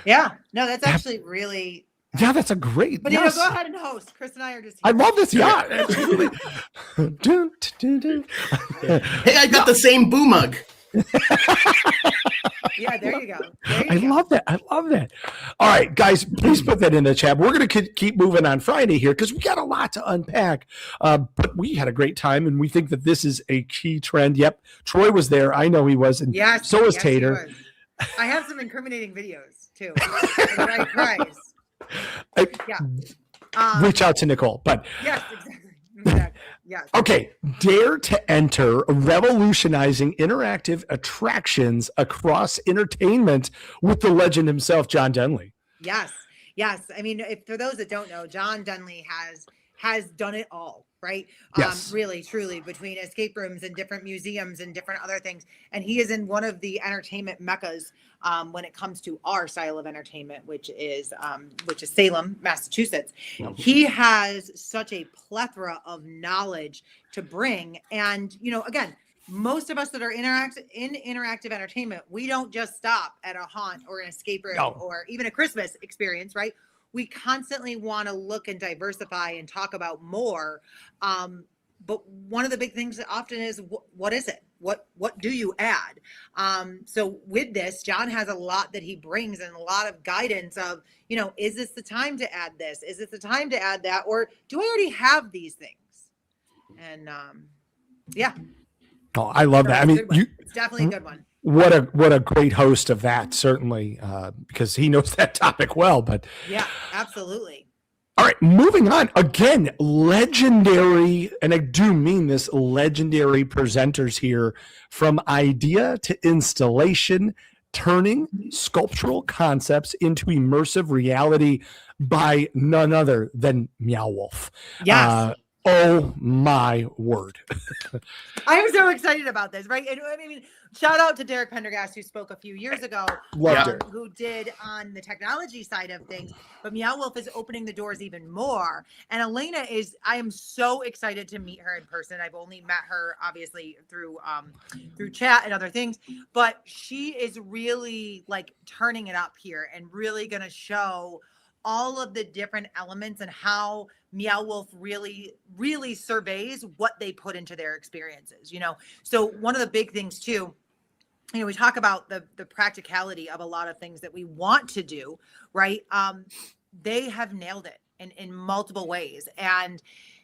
Yeah, no, that's actually really... Yeah, that's a great. But go ahead and host. Chris and I are just here. I love this. Yeah. Hey, I got the same boo mug. Yeah, there you go. I love that. All right, guys, please put that in the chat. We're going to keep moving on Friday here because we got a lot to unpack. But we had a great time, and we think that this is a key trend. Yep, Troy was there. I know he was, and so was Tater. I have some incriminating videos too. The right price. Reach out to Nicole, but yes, exactly. Yes. Okay, dare to enter revolutionizing interactive attractions across entertainment with the legend himself, John Denley. Yes. I mean, for those that don't know, John Denley has done it all, right? Yes. Really, truly, between escape rooms and different museums and different other things. And he is in one of the entertainment meccas when it comes to our style of entertainment, which is Salem, Massachusetts. He has such a plethora of knowledge to bring. And, again, most of us that are in interactive entertainment, we don't just stop at a haunt or an escape room or even a Christmas experience, right? We constantly want to look and diversify and talk about more. But one of the big things often is, what is it? What do you add? So with this, John has a lot that he brings and a lot of guidance of, is this the time to add this? Is it the time to add that? Or do I already have these things? And yeah. Oh, I love that. I mean, it's definitely a good one. What a great host of that, certainly, because he knows that topic well. But yeah, absolutely. All right, moving on. Again, legendary, and I do mean this, legendary presenters here, from idea to installation, turning sculptural concepts into immersive reality by none other than Meow Wolf. Yes. Oh my word. I'm so excited about this, right? And I mean, shout out to Derek Pendergast, who spoke a few years ago, who did on the technology side of things. But Meow Wolf is opening the doors even more. And Elena I am so excited to meet her in person. I've only met her obviously through chat and other things, but she is really like turning it up here and really going to show all of the different elements and how Meow Wolf really, really surveys what they put into their experiences, you know? So one of the big things too, you know, we talk about the practicality of a lot of things that we want to do, right? They have nailed it in multiple ways. And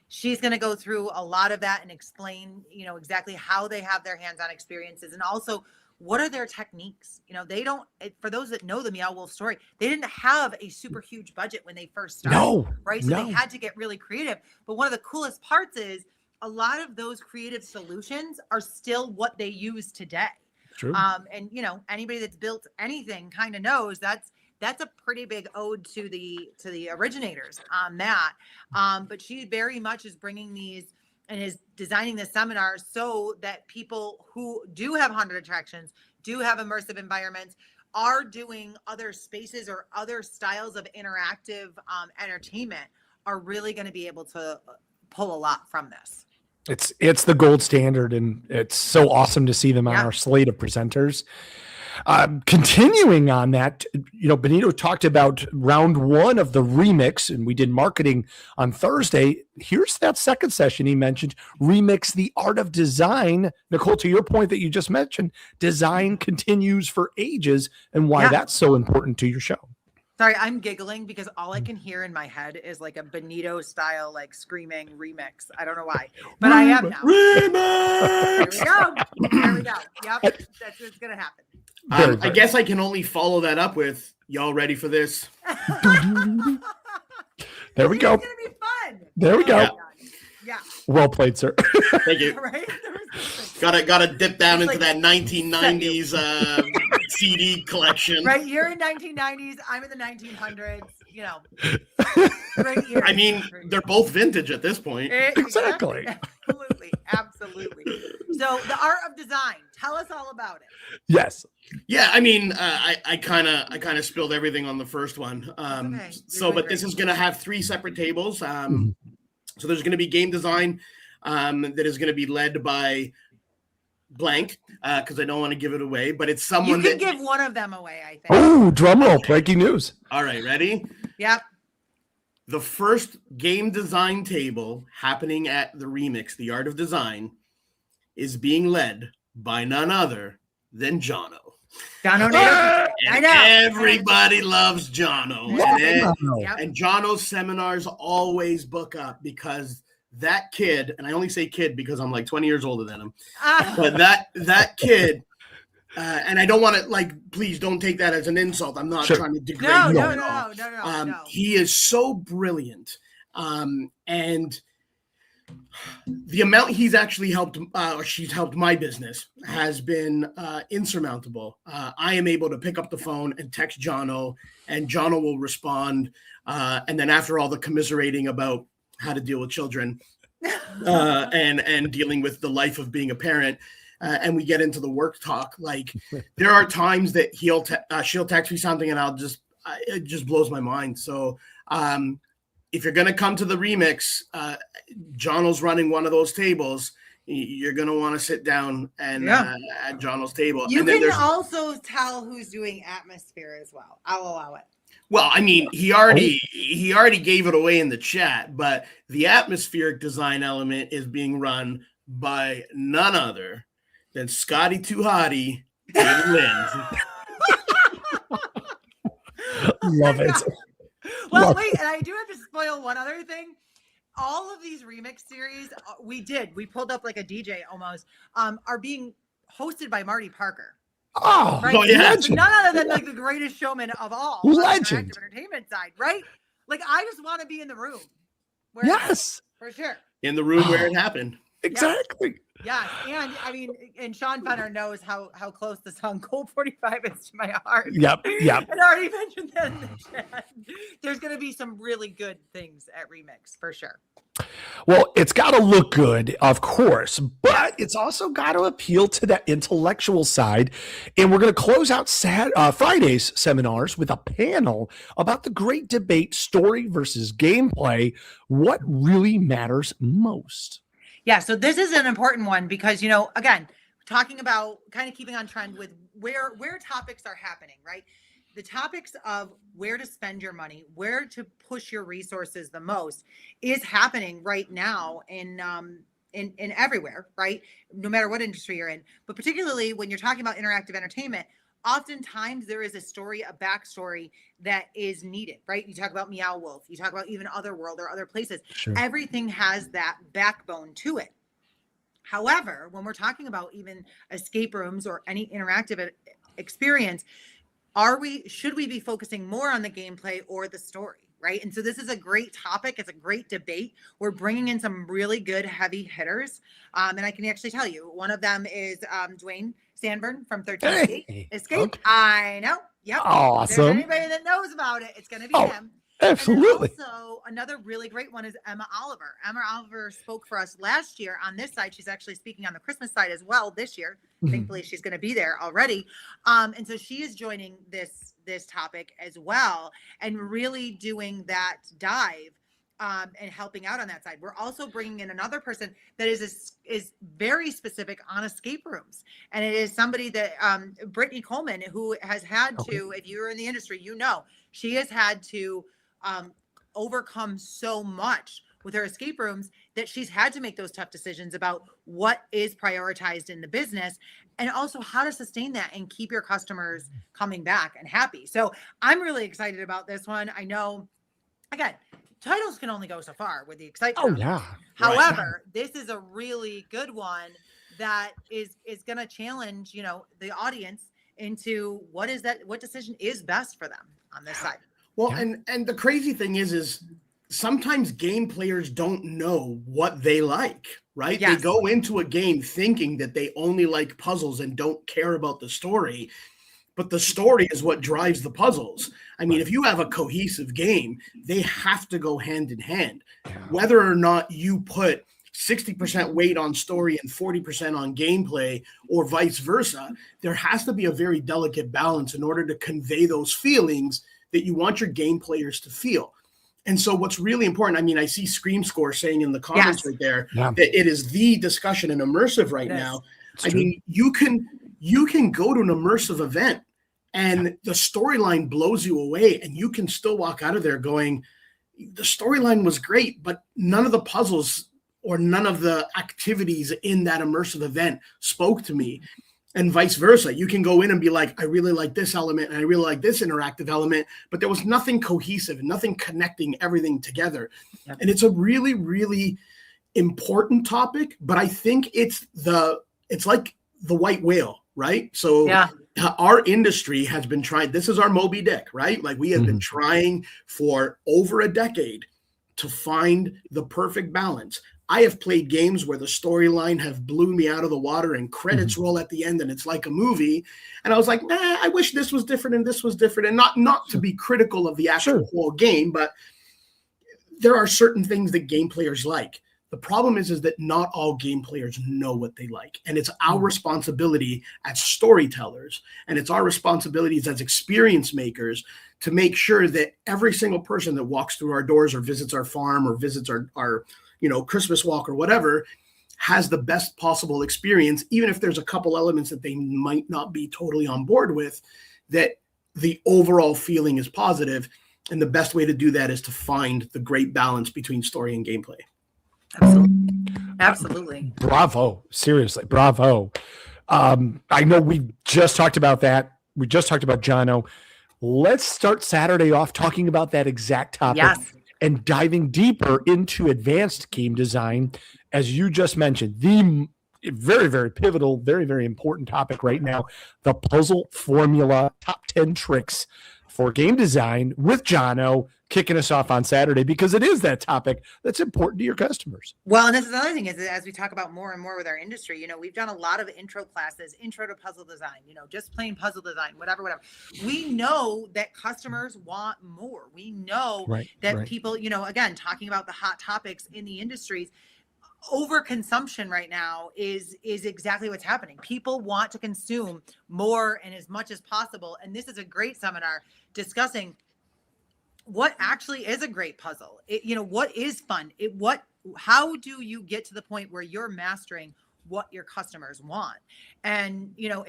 she's going to go through a lot of that and explain, you know, exactly how they have their hands-on experiences, and also what are their techniques. You know, they don't, for those that know the Meow Wolf story, they didn't have a super huge budget when they first started, right? So they had to get really creative. But one of the coolest parts is a lot of those creative solutions are still what they use today. True. And you know, anybody that's built anything kind of knows that's a pretty big ode to the originators on that. But she very much is bringing these and is designing this seminar so that people who do have haunted attractions, do have immersive environments, are doing other spaces or other styles of interactive entertainment, are really going to be able to pull a lot from this. It's the gold standard, and it's so awesome to see them on our slate of presenters. Continuing on that, you know, Benito talked about round one of the remix, and we did marketing on Thursday. Here's that second session he mentioned, Remix the Art of Design. Nicole, to your point that you just mentioned, design continues for ages, and why that's so important to your show. Sorry, I'm giggling because all I can hear in my head is like a Benito style, like screaming remix. I don't know why, but I am now. Remix! There we go. Yep, that's what's going to happen. I guess I can only follow that up with, y'all ready for this? There we go. It's going to be fun. There we go. Yeah. Well played, sir. Thank you. Right? Gotta dip down into that 1990s CD collection. Right, you're in 1990s. I'm in the 1900s. You know, right here. I mean, they're both vintage at this point. Exactly. Absolutely. So, the art of design. Tell us all about it. Yes. Yeah, I mean, I kind of spilled everything on the first one. Okay. But this is going to have 3 separate tables. So there's going to be game design that is going to be led by blank, because I don't want to give it away, but it's someone you can give one of them away, I think. Oh, drum roll, breaking news. All right, ready? Yep. The first game design table happening at the Remix, The Art of Design, is being led by none other than Jono. Jono, I know. Everybody loves Jono. Yep. And Jono's seminars always book up, because that kid, and I only say kid because I'm like 20 years older than him, but that kid, and I don't want to, like, please don't take that as an insult. I'm not trying to degrade him. No. He is so brilliant. And the amount he's actually helped, or she's helped my business, has been insurmountable. I am able to pick up the phone and text Jono, and Jono will respond. And then after all the commiserating about how to deal with children and dealing with the life of being a parent, and we get into the work talk, like, there are times that she'll text me something and it just blows my mind. So if you're going to come to the Remix, Jono's running one of those tables. You're going to want to sit down and at Jono's table. You and then can also tell who's doing atmosphere as well. I'll allow it. Well, I mean, he already gave it away in the chat, but the atmospheric design element is being run by none other than Scotty Too Hottie and Lynn. Love it. Well, wait, and I do have to spoil one other thing. All of these remix series we pulled up like a DJ almost, are being hosted by Marty Parker. Oh, right? legend. None other than like the greatest showman of all. Legend. On the interactive entertainment side, right? Like, I just want to be in the room. Where Yes. for sure. In the room where it happened. Exactly. Yes. And I mean, and Sean Fenner knows how close the song Cold 45 is to my heart. Yep. I already mentioned that in the chat. There's going to be some really good things at Remix for sure. Well, it's got to look good, of course, but it's also got to appeal to that intellectual side. And we're going to close out Friday's seminars with a panel about the great debate, story versus gameplay. What really matters most? Yeah, so this is an important one because, you know, again, talking about kind of keeping on trend with where topics are happening, right? The topics of where to spend your money, where to push your resources the most is happening right now in everywhere, right? No matter what industry you're in, but particularly when you're talking about interactive entertainment, oftentimes there is a story, a backstory that is needed, right? You talk about Meow Wolf, you talk about even Otherworld or other places. Sure. Everything has that backbone to it. However, when we're talking about even escape rooms or any interactive experience, should we be focusing more on the gameplay or the story, right? And so this is a great topic. It's a great debate. We're bringing in some really good heavy hitters. And I can actually tell you, one of them is Dwayne Sandburn from 13 Escape. Okay. I know. Yep. Awesome. If there's anybody that knows about it, it's going to be him. Absolutely. And also, another really great one is Emma Oliver. Emma Oliver spoke for us last year on this side. She's actually speaking on the Christmas side as well this year. Mm-hmm. Thankfully, she's going to be there already. And so she is joining this topic as well and really doing that dive and helping out on that side. We're also bringing in another person that is very specific on escape rooms. And it is somebody that Brittany Coleman, who has had to, if you're in the industry, you know, she has had to overcome so much with her escape rooms that she's had to make those tough decisions about what is prioritized in the business and also how to sustain that and keep your customers coming back and happy. So I'm really excited about this one. I know, again, titles can only go so far with the excitement. Oh, yeah. However, this is a really good one that is going to challenge, you know, the audience into what decision is best for them on this side. Well, and the crazy thing is sometimes game players don't know what they like, right? Yes. They go into a game thinking that they only like puzzles and don't care about the story, but the story is what drives the puzzles. I mean, if you have a cohesive game, they have to go hand in hand. Whether or not you put 60% weight on story and 40% on gameplay or vice versa, there has to be a very delicate balance in order to convey those feelings that you want your game players to feel. And so what's really important, I mean, I see Scream Score saying in the comments right there that it is the discussion and immersive right now. I mean, you can go to an immersive event and the storyline blows you away and you can still walk out of there going, the storyline was great, but none of the puzzles or none of the activities in that immersive event spoke to me. And vice versa. You can go in and be like, I really like this element and I really like this interactive element, but there was nothing cohesive, nothing connecting everything together. Yep. And it's a really, really important topic, but I think it's like the white whale, right? So our industry has been trying, this is our Moby Dick, right? Like we have been trying for over a decade to find the perfect balance. I have played games where the storyline have blew me out of the water and credits roll at the end and it's like a movie. And I was like, I wish this was different and this was different. And not to be critical of the actual whole game, but there are certain things that game players like. The problem is that not all game players know what they like. And it's our responsibility as storytellers and it's our responsibilities as experience makers to make sure that every single person that walks through our doors or visits our farm or visits our Christmas walk or whatever has the best possible experience, even if there's a couple elements that they might not be totally on board with, that the overall feeling is positive. And the best way to do that is to find the great balance between story and gameplay. Absolutely. Bravo. Seriously. Bravo. I know we just talked about that. We just talked about Jono. Let's start Saturday off talking about that exact topic. Yes. And diving deeper into advanced game design, as you just mentioned, the very, very pivotal, very, very important topic right now, the puzzle formula top 10 tricks for game design with Jono kicking us off on Saturday, because it is that topic that's important to your customers. Well, and this is another thing is that as we talk about more and more with our industry, you know, we've done a lot of intro classes, intro to puzzle design, you know, just plain puzzle design, whatever. We know that customers want more. We know that people, you know, again, talking about the hot topics in the industries, overconsumption right now is exactly what's happening. People want to consume more and as much as possible. And this is a great seminar discussing what actually is a great puzzle. You know, what is fun? How do you get to the point where you're mastering what your customers want? And, you know,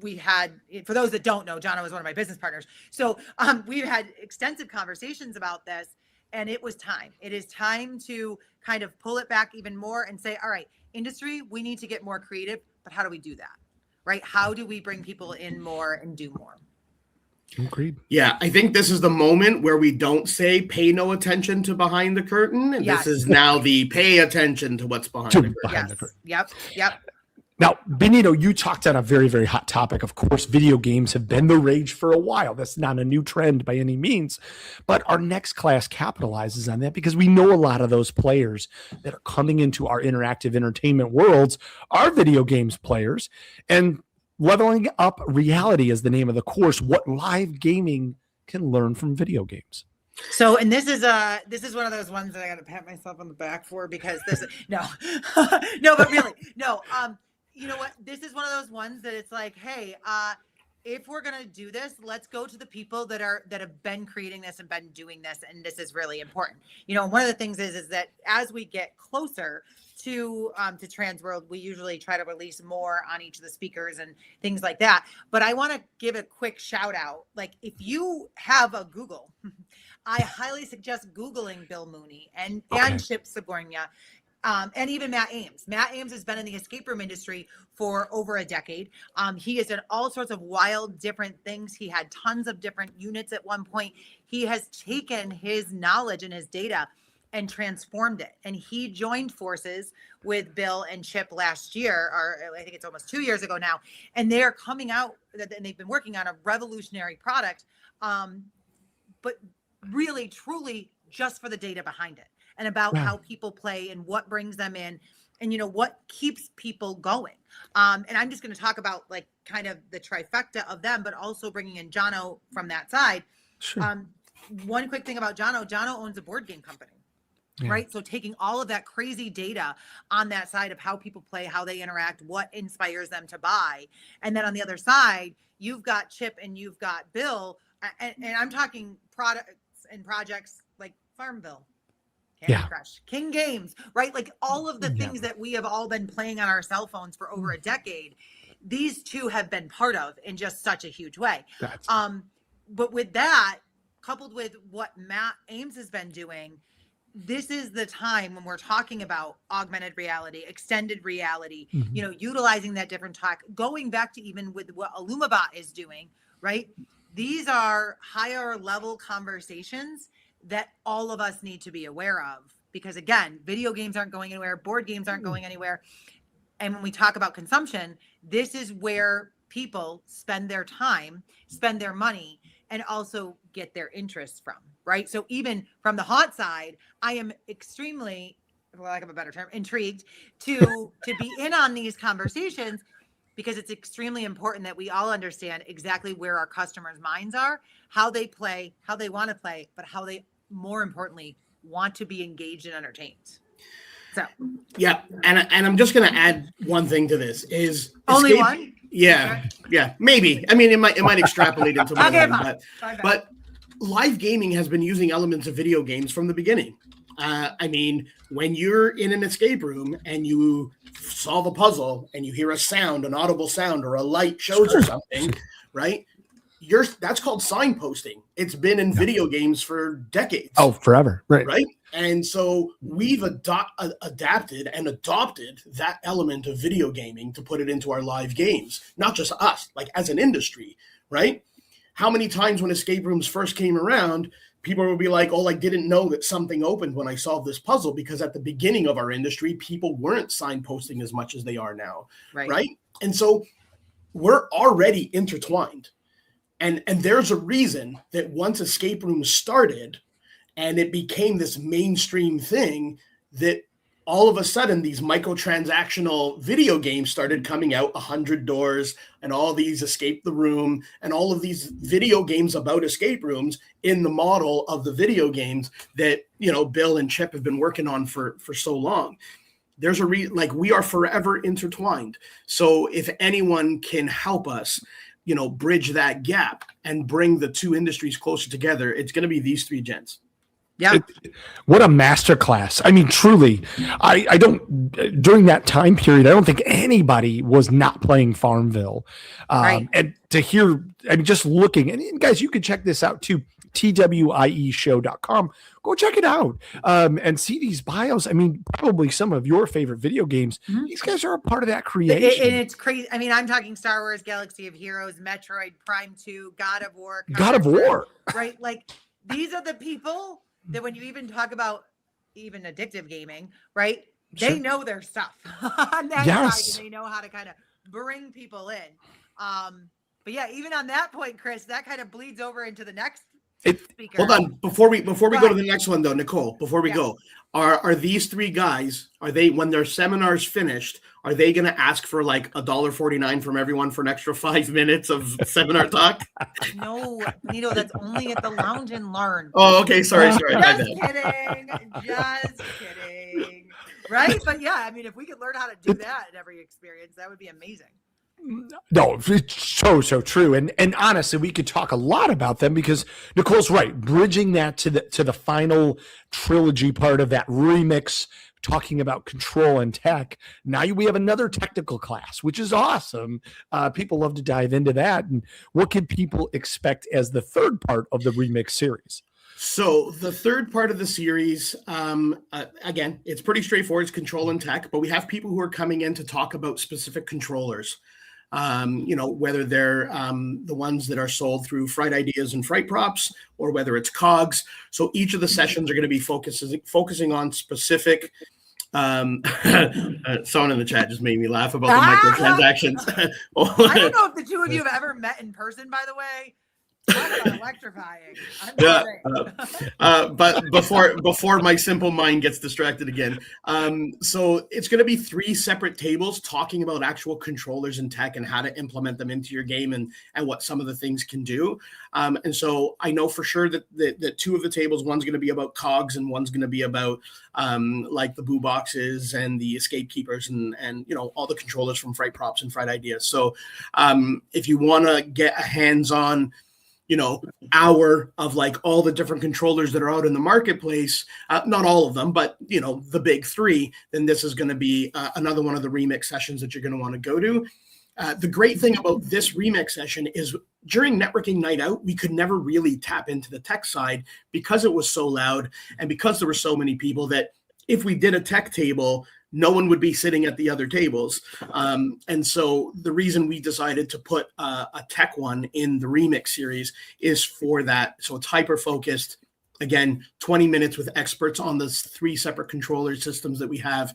we had, for those that don't know, Jono is one of my business partners. So we've had extensive conversations about this, and it was time. It is time to kind of pull it back even more and say, all right, industry, we need to get more creative, but how do we do that? Right? How do we bring people in more and do more? Agreed. Yeah, I think this is the moment where we don't say pay no attention to behind the curtain. And Yes. This is now the pay attention to what's behind the curtain. the curtain. Yep. Now, Benito, you talked on a very, very hot topic. Of course, video games have been the rage for a while. That's not a new trend by any means. But our next class capitalizes on that, because we know a lot of those players that are coming into our interactive entertainment worlds are video games players. And Leveling Up Reality is the name of the course, what live gaming can learn from video games. So, and this is one of those ones that I got to pat myself on the back for, because this, no, but really, no. You know what? This is one of those ones that it's like, hey, if we're going to do this, let's go to the people that have been creating this and been doing this. And this is really important. You know, one of the things is that as we get closer to TransWorld, we usually try to release more on each of the speakers and things like that. But I want to give a quick shout out. Like, if you have a Google, I highly suggest Googling Bill Mooney and Chip Sigornia. And even Matt Ames. Matt Ames has been in the escape room industry for over a decade. He has done all sorts of wild, different things. He had tons of different units at one point. He has taken his knowledge and his data and transformed it. And he joined forces with Bill and Chip last year, or I think it's almost 2 years ago now. And they're coming out, and they've been working on a revolutionary product, but really, truly just for the data behind it. And about how people play and what brings them in and, you know, what keeps people going. And I'm just going to talk about like kind of the trifecta of them, but also bringing in Jono from that side. Sure. One quick thing about Jono owns a board game company, right? So taking all of that crazy data on that side of how people play, how they interact, what inspires them to buy. And then on the other side, you've got Chip and you've got Bill, and I'm talking products and projects like Farmville, Candy Crush, King Games, right? Like all of the things that we have all been playing on our cell phones for over a decade, these two have been part of in just such a huge way. But with that, coupled with what Matt Ames has been doing, this is the time when we're talking about augmented reality, extended reality, you know, utilizing that different tech, going back to even with what Illumibot is doing, right? These are higher level conversations that all of us need to be aware of, because again, video games aren't going anywhere, board games aren't going anywhere. And when we talk about consumption, this is where people spend their time, spend their money, and also get their interests from, right? So even from the hot side, I am extremely, for lack of a better term, intrigued to be in on these conversations, because it's extremely important that we all understand exactly where our customers' minds are, how they play, how they want to play, but how they, more importantly, want to be engaged and entertained. So yeah, and I'm just going to add one thing to this: is only one. Yeah, maybe. I mean, it might extrapolate into more, but live gaming has been using elements of video games from the beginning. I mean, when you're in an escape room and you solve a puzzle and you hear a sound, an audible sound, or a light shows you something, right? That's called signposting. It's been in video games for decades. Oh, forever. Right. And so we've adapted and adopted that element of video gaming to put it into our live games, not just us, like as an industry, right? How many times when escape rooms first came around, people would be like, oh, I didn't know that something opened when I solved this puzzle, because at the beginning of our industry, people weren't signposting as much as they are now. Right. And so we're already intertwined. And there's a reason that once escape rooms started and it became this mainstream thing, that all of a sudden these microtransactional video games started coming out, 100 Doors and all these Escape the Room and all of these video games about escape rooms in the model of the video games that, you know, Bill and Chip have been working on for so long. There's like, we are forever intertwined. So if anyone can help us, you know, bridge that gap and bring the two industries closer together, it's going to be these three gents. Yeah. What a masterclass. I mean, truly, I don't, during that time period, I don't think anybody was not playing Farmville. Right. And to hear, I mean, just looking, and guys, you can check this out too, twieshow.com. Go check it out and see these bios. I mean, probably some of your favorite video games. Mm-hmm. These guys are a part of that creation. And it's crazy. I mean, I'm talking Star Wars, Galaxy of Heroes, Metroid Prime 2, God of War. Right? Like, these are the people that when you even talk about even addictive gaming, right? Sure. They know their stuff on that side, and they know how to kind of bring people in. But yeah, even on that point, Chris, that kind of bleeds over into the next speaker. Hold on, before we go to the next one though, Nicole, before we go, are these three guys, are they, when their seminar's finished, are they going to ask for like $1.49 from everyone for an extra 5 minutes of seminar talk? No, Benito, that's only at the Lounge and Learn. Oh, okay. Sorry. Just kidding. Right? But yeah, I mean, if we could learn how to do that in every experience, that would be amazing. No, it's so true. And honestly, we could talk a lot about them because Nicole's right. Bridging that to the final trilogy part of that remix, talking about control and tech. Now we have another technical class, which is awesome. People love to dive into that. And what can people expect as the third part of the remix series? So the third part of the series, again, it's pretty straightforward. It's control and tech, but we have people who are coming in to talk about specific controllers. You know, whether they're the ones that are sold through Fright Ideas and Fright Props, or whether it's COGS. So each of the sessions are going to be focusing on specific. Someone in the chat just made me laugh about the microtransactions. I don't know if the two of you have ever met in person, by the way. That's electrifying. But before my simple mind gets distracted again, so it's going to be three separate tables talking about actual controllers and tech and how to implement them into your game and what some of the things can do. And so I know for sure that two of the tables, one's going to be about COGS and one's going to be about like the boo boxes and the escape keepers and you know, all the controllers from Fright Props and Fright Ideas. So if you want to get a hands-on, you know, hour of like all the different controllers that are out in the marketplace, not all of them, but, you know, the big three, then this is going to be another one of the remix sessions that you're going to want to go to. The great thing about this remix session is during networking night out, we could never really tap into the tech side because it was so loud and because there were so many people that if we did a tech table, no one would be sitting at the other tables. And so the reason we decided to put a tech one in the remix series is for that. So it's hyper-focused. Again, 20 minutes with experts on the three separate controller systems that we have.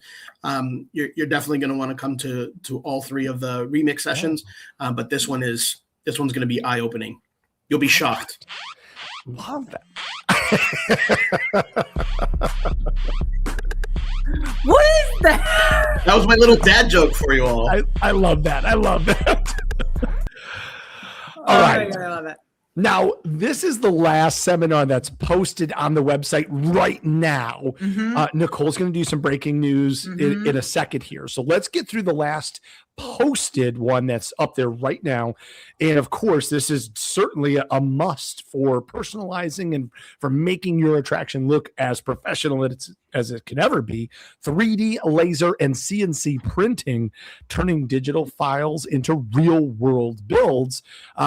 You're definitely going to want to come to all three of the remix sessions. But this one's going to be eye-opening. You'll be shocked. Love that. What is that? That was my little dad joke for you all. I love that. All right. I love it. Now, this is the last seminar that's posted on the website right now. Mm-hmm. Nicole's going to do some breaking news in a second here. So let's get through the last posted one that's up there right now. And of course, this is certainly a must for personalizing and for making your attraction look as professional as it can ever be. 3D laser and CNC printing, turning digital files into real world builds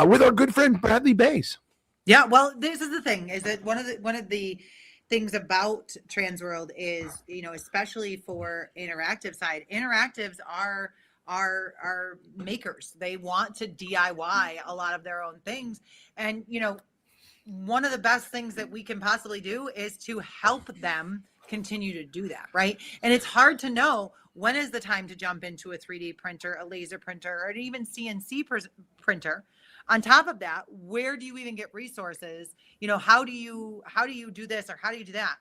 with our good friend Bradley Bays. Yeah, well, this is the thing, is that one of the things about TransWorld is, you know, especially for interactive side, interactives are makers. They want to DIY a lot of their own things. And, you know, one of the best things that we can possibly do is to help them continue to do that, right? And it's hard to know when is the time to jump into a 3D printer, a laser printer, or even CNC printer, On top of that, where do you even get resources? You know, how do you do this or how do you do that?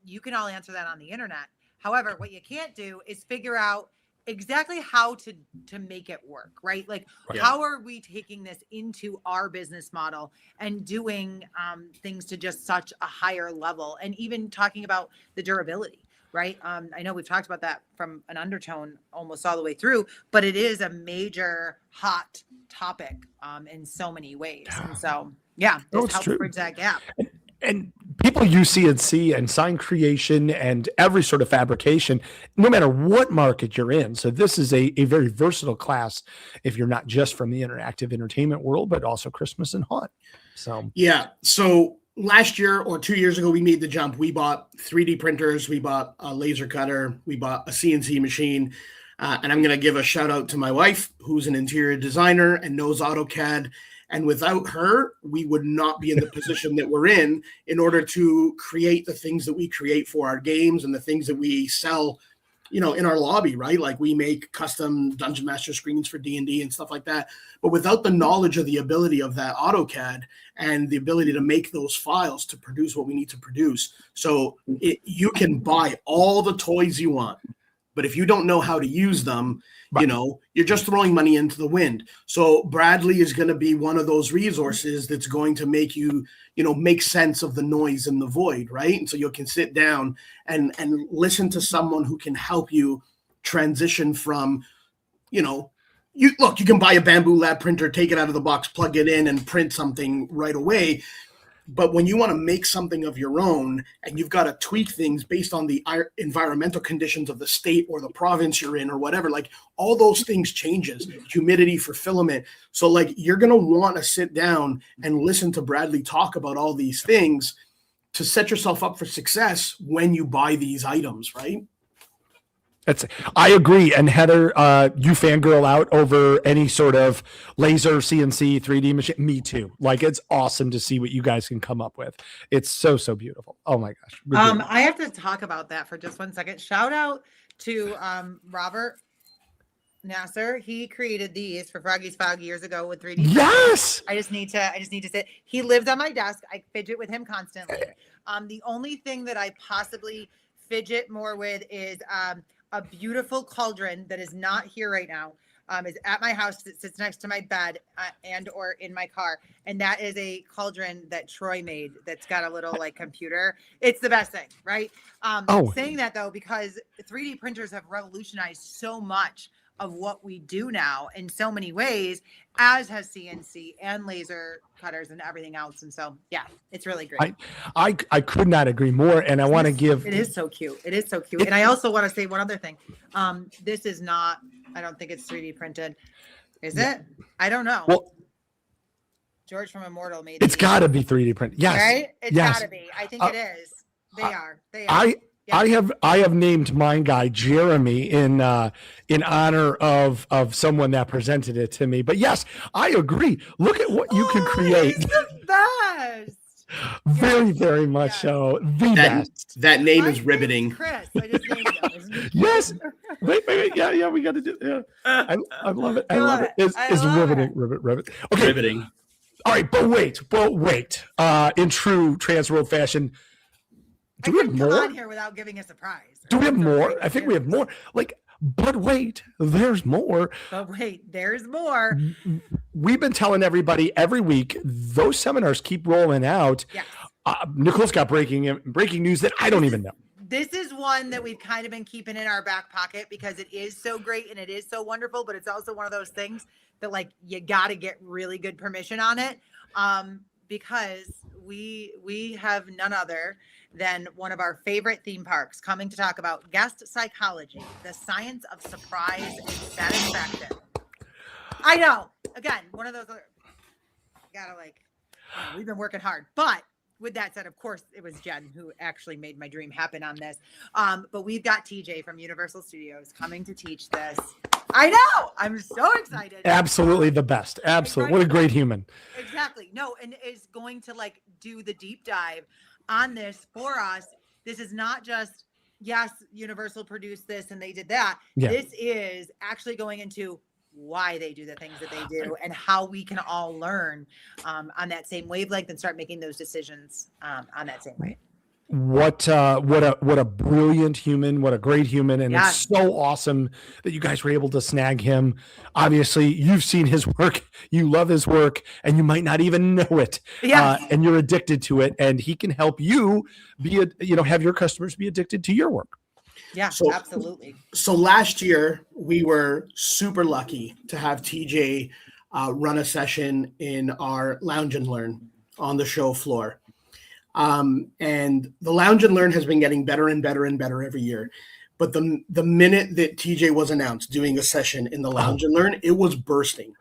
You can all answer that on the internet. However, what you can't do is figure out exactly how to make it work, right? Like, how are we taking this into our business model and doing things to just such a higher level, and even talking about the durability, right? I know we've talked about that from an undertone almost all the way through, but it is a major hot topic in so many ways. And so, yeah, this helps bridge that gap. And people use CNC and sign creation and every sort of fabrication, no matter what market you're in. So this is a very versatile class if you're not just from the interactive entertainment world, but also Christmas and haunt. So yeah. So last year or 2 years ago, we made the jump. We bought 3D printers. We bought a laser cutter. We bought a CNC machine. And I'm going to give a shout out to my wife, who's an interior designer and knows AutoCAD. And without her, we would not be in the position that we're in order to create the things that we create for our games and the things that we sell, you know, in our lobby, right? Like we make custom Dungeon Master screens for D&D and stuff like that. But without the knowledge or the ability of that AutoCAD and the ability to make those files to produce what we need to produce. So you can buy all the toys you want, but if you don't know how to use them, you know, you're just throwing money into the wind. So Bradley is going to be one of those resources that's going to make you, you know, make sense of the noise and the void, right? And so you can sit down and listen to someone who can help you transition from, you know, you can buy a Bamboo Lab printer, take it out of the box, plug it in and print something right away. But when you want to make something of your own and you've got to tweak things based on the environmental conditions of the state or the province you're in or whatever, like all those things changes, humidity for filament. So like you're going to want to sit down and listen to Bradley talk about all these things to set yourself up for success when you buy these items, right? I agree. And Heather, you fangirl out over any sort of laser CNC 3D machine. Me too. Like it's awesome to see what you guys can come up with. It's so beautiful. Oh my gosh. I have to talk about that for just 1 second. Shout out to Robert Nasser. He created these for Froggy's Fog years ago with 3D. Yes. I just need to sit. He lives on my desk. I fidget with him constantly. The only thing that I possibly fidget more with is a beautiful cauldron that is not here right now, is at my house. That sits next to my bed and or in my car. And that is a cauldron that Troy made that's got a little like computer. It's the best thing, right? Saying that though, because 3D printers have revolutionized so much of what we do now in so many ways, as has CNC and laser cutters and everything else. And so, yeah, it's really great. I could not agree more. And I want to give. It is so cute. It is so cute. And I also want to say one other thing. This is not, I don't think it's 3D printed. Is it? I don't know. Well, George from Immortal made it's got to be 3D printed. Yes. Right? It's got to be. I think it is. They are. I have named mine guy Jeremy in honor of someone that presented it to me. But yes, I agree. Look at what you can create. He's the best. Very much so. The best. That name is riveting. Chris, I just named him. Yes. Wait. Yeah, we got to do. Yeah, I love it. I love it. It's riveting. Rivet. Okay. Riveting. All right, but wait. In true TransWorld fashion. Do we have more? Come on here without giving a surprise. Do we have more? I think we have more. But wait, there's more. But wait, there's more. We've been telling everybody every week, those seminars keep rolling out. Yes. Nicole's got breaking news that I don't even know. This is one that we've kind of been keeping in our back pocket because it is so great and it is so wonderful, but it's also one of those things that like you got to get really good permission on it. Because we have none other than one of our favorite theme parks coming to talk about guest psychology, the science of surprise and satisfaction. I know, again, one of those other, we've been working hard, but with that said, of course, it was Jen who actually made my dream happen on this. But we've got TJ from Universal Studios coming to teach this. I know. I'm so excited. Absolutely the best. Absolutely. What a great human. Exactly. No, and is going to like do the deep dive on this for us. This is not just, yes, Universal produced this and they did that. Yeah. This is actually going into why they do the things that they do and how we can all learn on that same wavelength and start making those decisions on that same way. What a brilliant human, what a great human. And Yeah. it's so awesome that you guys were able to snag him. Obviously you've seen his work, you love his work, and you might not even know it. Yeah. And you're addicted to it, and he can help you have your customers be addicted to your work. Yeah, So- absolutely. So last year we were super lucky to have TJ run a session in our Lounge and Learn on the show floor. And the Lounge and Learn has been getting better and better and better every year. But the minute that TJ was announced doing a session in the Lounge and Learn, it was bursting.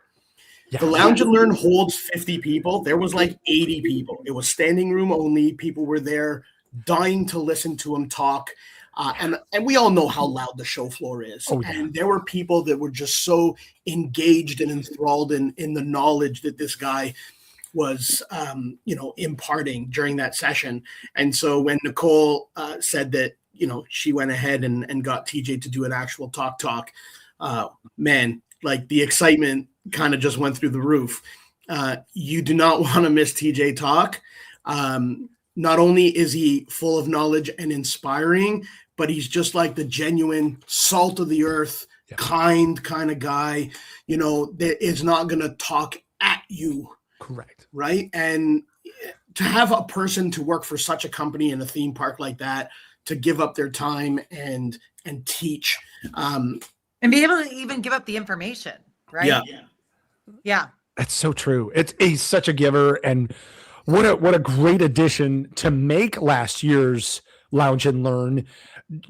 Yeah. The Lounge and Learn holds 50 people. There was like 80 people. It was standing room only. People were there dying to listen to him talk. And we all know how loud the show floor is. Oh, yeah. And there were people that were just so engaged and enthralled in the knowledge that this guy was, imparting during that session. And so when Nicole said that, she went ahead and got TJ to do an actual talk, man, like the excitement kind of just went through the roof. You do not want to miss TJ talk. Not only is he full of knowledge and inspiring, but he's just like the genuine salt of the earth, kind of guy, that is not going to talk at you. Correct. Right. And to have a person to work for such a company in a theme park like that, to give up their time and teach. And be able to even give up the information. Right. Yeah. That's so true. He's such a giver, and what a great addition to make last year's Lounge and Learn.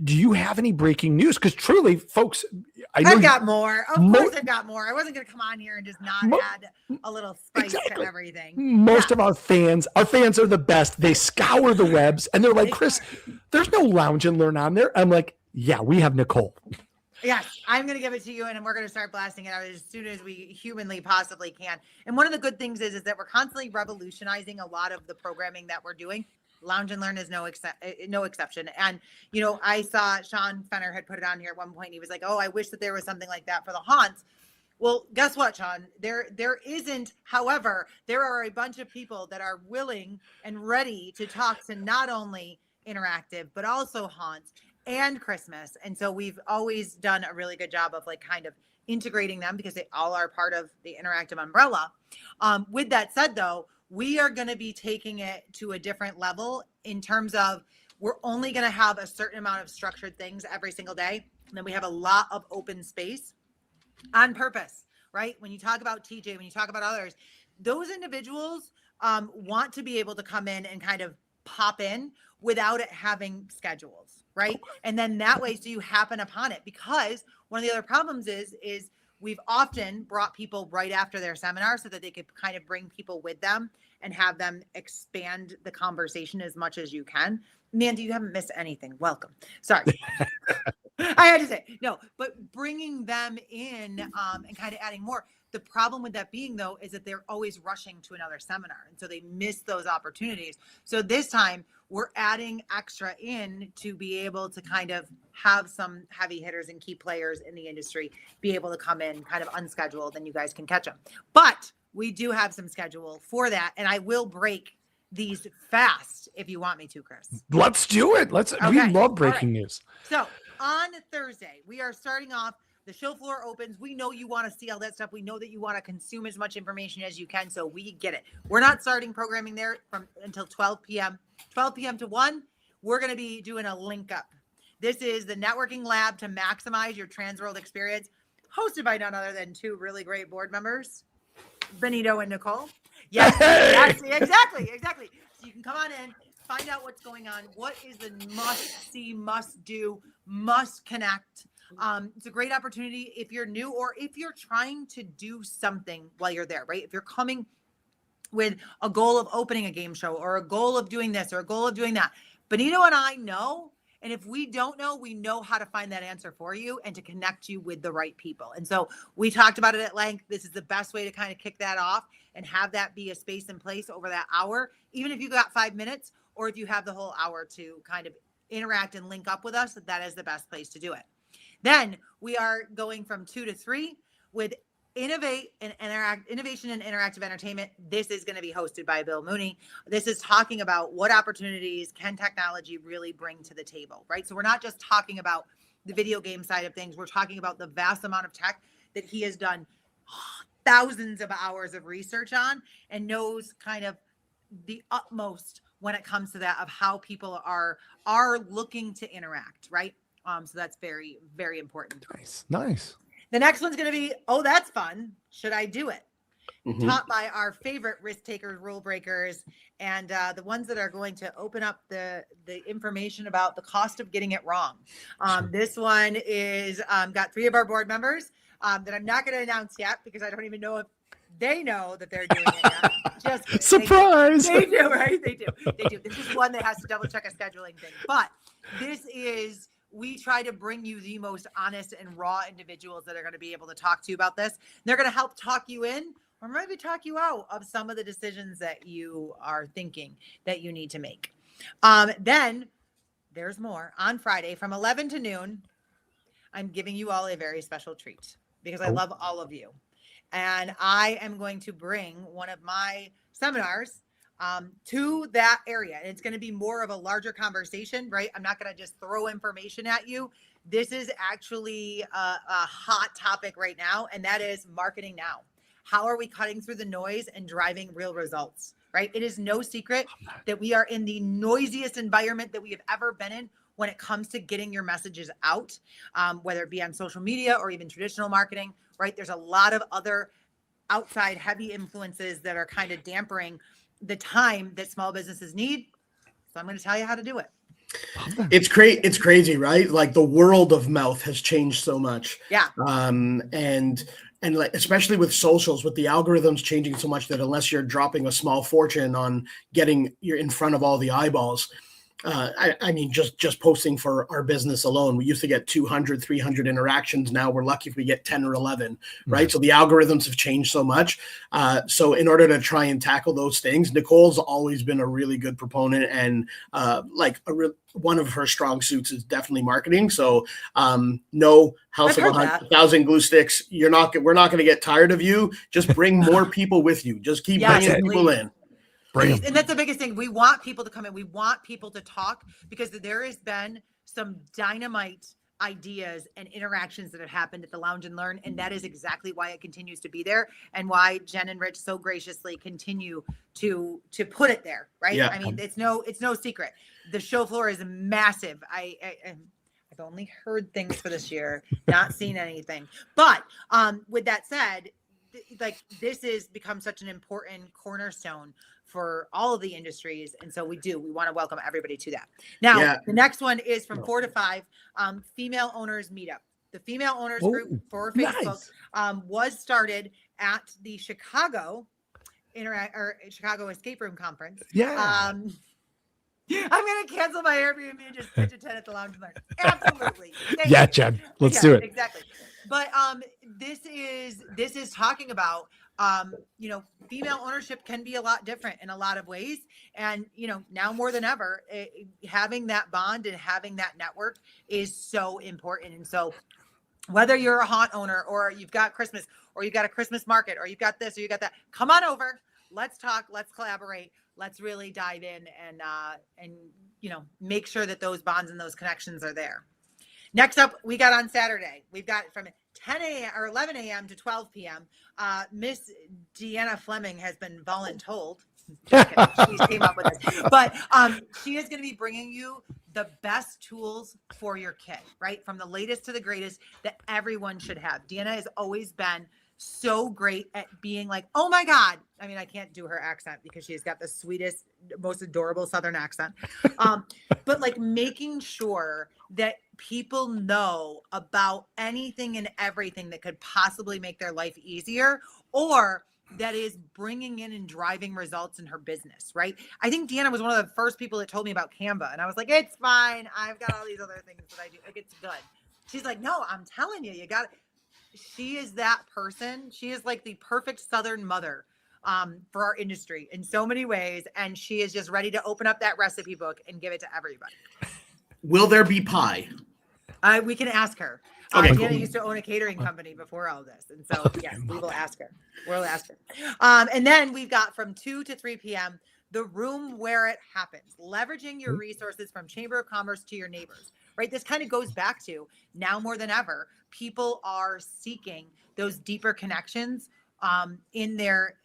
Do you have any breaking news? Because truly, folks, I've got more. Of course, I've got more. I wasn't going to come on here and just not add a little spice to everything. Most of our fans are the best. They scour the webs, and they're like, Chris, there's no Lounge and Learn on there. I'm like, yeah, we have Nicole. Yes, I'm going to give it to you, and we're going to start blasting it out as soon as we humanly possibly can. And one of the good things is that we're constantly revolutionizing a lot of the programming that we're doing. Lounge and Learn is no exception. And, I saw Sean Fenner had put it on here at one point. He was like, oh, I wish that there was something like that for the haunts. Well, guess what, Sean? There isn't. However, there are a bunch of people that are willing and ready to talk to not only interactive, but also haunts and Christmas. And so we've always done a really good job of kind of integrating them because they all are part of the interactive umbrella. With that said, though, we are going to be taking it to a different level in terms of we're only going to have a certain amount of structured things every single day. And then we have a lot of open space on purpose, right? When you talk about TJ, when you talk about others, those individuals want to be able to come in and kind of pop in without it having schedules, right? And then that way, so you happen upon it, because one of the other problems is we've often brought people right after their seminar so that they could kind of bring people with them and have them expand the conversation as much as you can. Mandy, you haven't missed anything. Welcome. Sorry. I had to say, no, but bringing them in and kind of adding more. The problem with that being, though, is that they're always rushing to another seminar. And so they miss those opportunities. So this time we're adding extra in to be able to kind of have some heavy hitters and key players in the industry be able to come in kind of unscheduled, and you guys can catch them. But we do have some schedule for that. And I will break these fast if you want me to, Chris. Let's do it. We love breaking news. So on Thursday, we are starting off. The show floor opens. We know you want to see all that stuff. We know that you want to consume as much information as you can. So we get it. We're not starting programming there until 12 p.m. 12 p.m. to 1. We're going to be doing a link up. This is the networking lab to maximize your TransWorld experience, hosted by none other than two really great board members, Benito and Nicole. Yes, exactly. So you can come on in, find out what's going on. What is the must see, must do, must connect. It's a great opportunity if you're new or if you're trying to do something while you're there, right? If you're coming with a goal of opening a game show or a goal of doing this or a goal of doing that, Benito and I know. And if we don't know, we know how to find that answer for you and to connect you with the right people. And so we talked about it at length. This is the best way to kind of kick that off and have that be a space and place over that hour. Even if you got 5 minutes or if you have the whole hour to kind of interact and link up with us, that is the best place to do it. Then we are going from 2 to 3 with Innovation and Interactive Entertainment. This is going to be hosted by Bill Mooney. This is talking about what opportunities can technology really bring to the table, right? So we're not just talking about the video game side of things. We're talking about the vast amount of tech that he has done thousands of hours of research on and knows kind of the utmost when it comes to that of how people are looking to interact, right? So that's very, very important. Nice. The next one's going to be, oh, that's fun. Should I do it? Mhm. Taught by our favorite risk takers, rule breakers, and the ones that are going to open up the information about the cost of getting it wrong. This one is got 3 of our board members that I'm not going to announce yet because I don't even know if they know that they're doing it yet. Just kidding. Surprise! They do, right? They do. This is one that has to double check a scheduling thing. But this is, we try to bring you the most honest and raw individuals that are going to be able to talk to you about this. They're going to help talk you in or maybe talk you out of some of the decisions that you are thinking that you need to make. Then there's more. On Friday from 11 to noon, I'm giving you all a very special treat because I love all of you. And I am going to bring one of my seminars to that area. And it's going to be more of a larger conversation, right? I'm not going to just throw information at you. This is actually a hot topic right now, and that is marketing now. How are we cutting through the noise and driving real results, right? It is no secret that we are in the noisiest environment that we have ever been in when it comes to getting your messages out, whether it be on social media or even traditional marketing, right? There's a lot of other outside heavy influences that are kind of dampering the time that small businesses need. So I'm going to tell you how to do it. It's crazy, right? Like the world of mouth has changed so much. Yeah. And like, especially with socials, with the algorithms changing so much that unless you're dropping a small fortune on getting you're in front of all the eyeballs, I mean, just posting for our business alone, we used to get 200, 300 interactions. Now we're lucky if we get 10 or 11, right? So the algorithms have changed so much. So in order to try and tackle those things, Nicole's always been a really good proponent, and one of her strong suits is definitely marketing. So no house of 1,000 glue sticks. We're not going to get tired of you. Just bring more people with you. Just keep bringing people in. And that's the biggest thing. We want people to come in. We want people to talk because there has been some dynamite ideas and interactions that have happened at the Lounge and Learn. And that is exactly why it continues to be there and why Jen and Rich so graciously continue to put it there. Right. Yeah. I mean, it's no secret. The show floor is massive. I've only heard things for this year, not seen anything. But with that said, like this is become such an important cornerstone for all of the industries. And so we want to welcome everybody to that. Now, the next one is from 4 to 5, female owners meetup. The female owners group for Facebook was started at the Chicago Escape Room Conference. I'm going to cancel my Airbnb and just pitch a tent at the Lounge and Learn. Absolutely. Jen, let's do it. Exactly. But this is talking about female ownership can be a lot different in a lot of ways. And, now more than ever, having that bond and having that network is so important. And so whether you're a haunt owner or you've got Christmas or you've got a Christmas market or you've got this or you got that, come on over. Let's talk. Let's collaborate. Let's really dive in and make sure that those bonds and those connections are there. Next up, we got on Saturday. We've got from 10 a.m. or 11 a.m. to 12 p.m. Miss Deanna Fleming has been voluntold. She came up with this, but she is going to be bringing you the best tools for your kid, right? From the latest to the greatest that everyone should have. Deanna has always been so great at being like, oh my God. I mean, I can't do her accent because she's got the sweetest, most adorable Southern accent. But like making sure that people know about anything and everything that could possibly make their life easier or that is bringing in and driving results in her business, right? I think Deanna was one of the first people that told me about Canva. And I was like, it's fine. I've got all these other things that I do. Like, it's good. She's like, no, I'm telling you, you got it. She is that person. She is like the perfect Southern mother for our industry in so many ways. And she is just ready to open up that recipe book and give it to everybody. Will there be pie? We can ask her. Okay, Deanna cool. used to own a catering company before all this. And so, yes, we will ask her. We'll ask her. And then we've got from 2 to 3 p.m., the room where it happens, leveraging your resources from Chamber of Commerce to your neighbors, right? This kind of goes back to now more than ever, people are seeking those deeper connections in their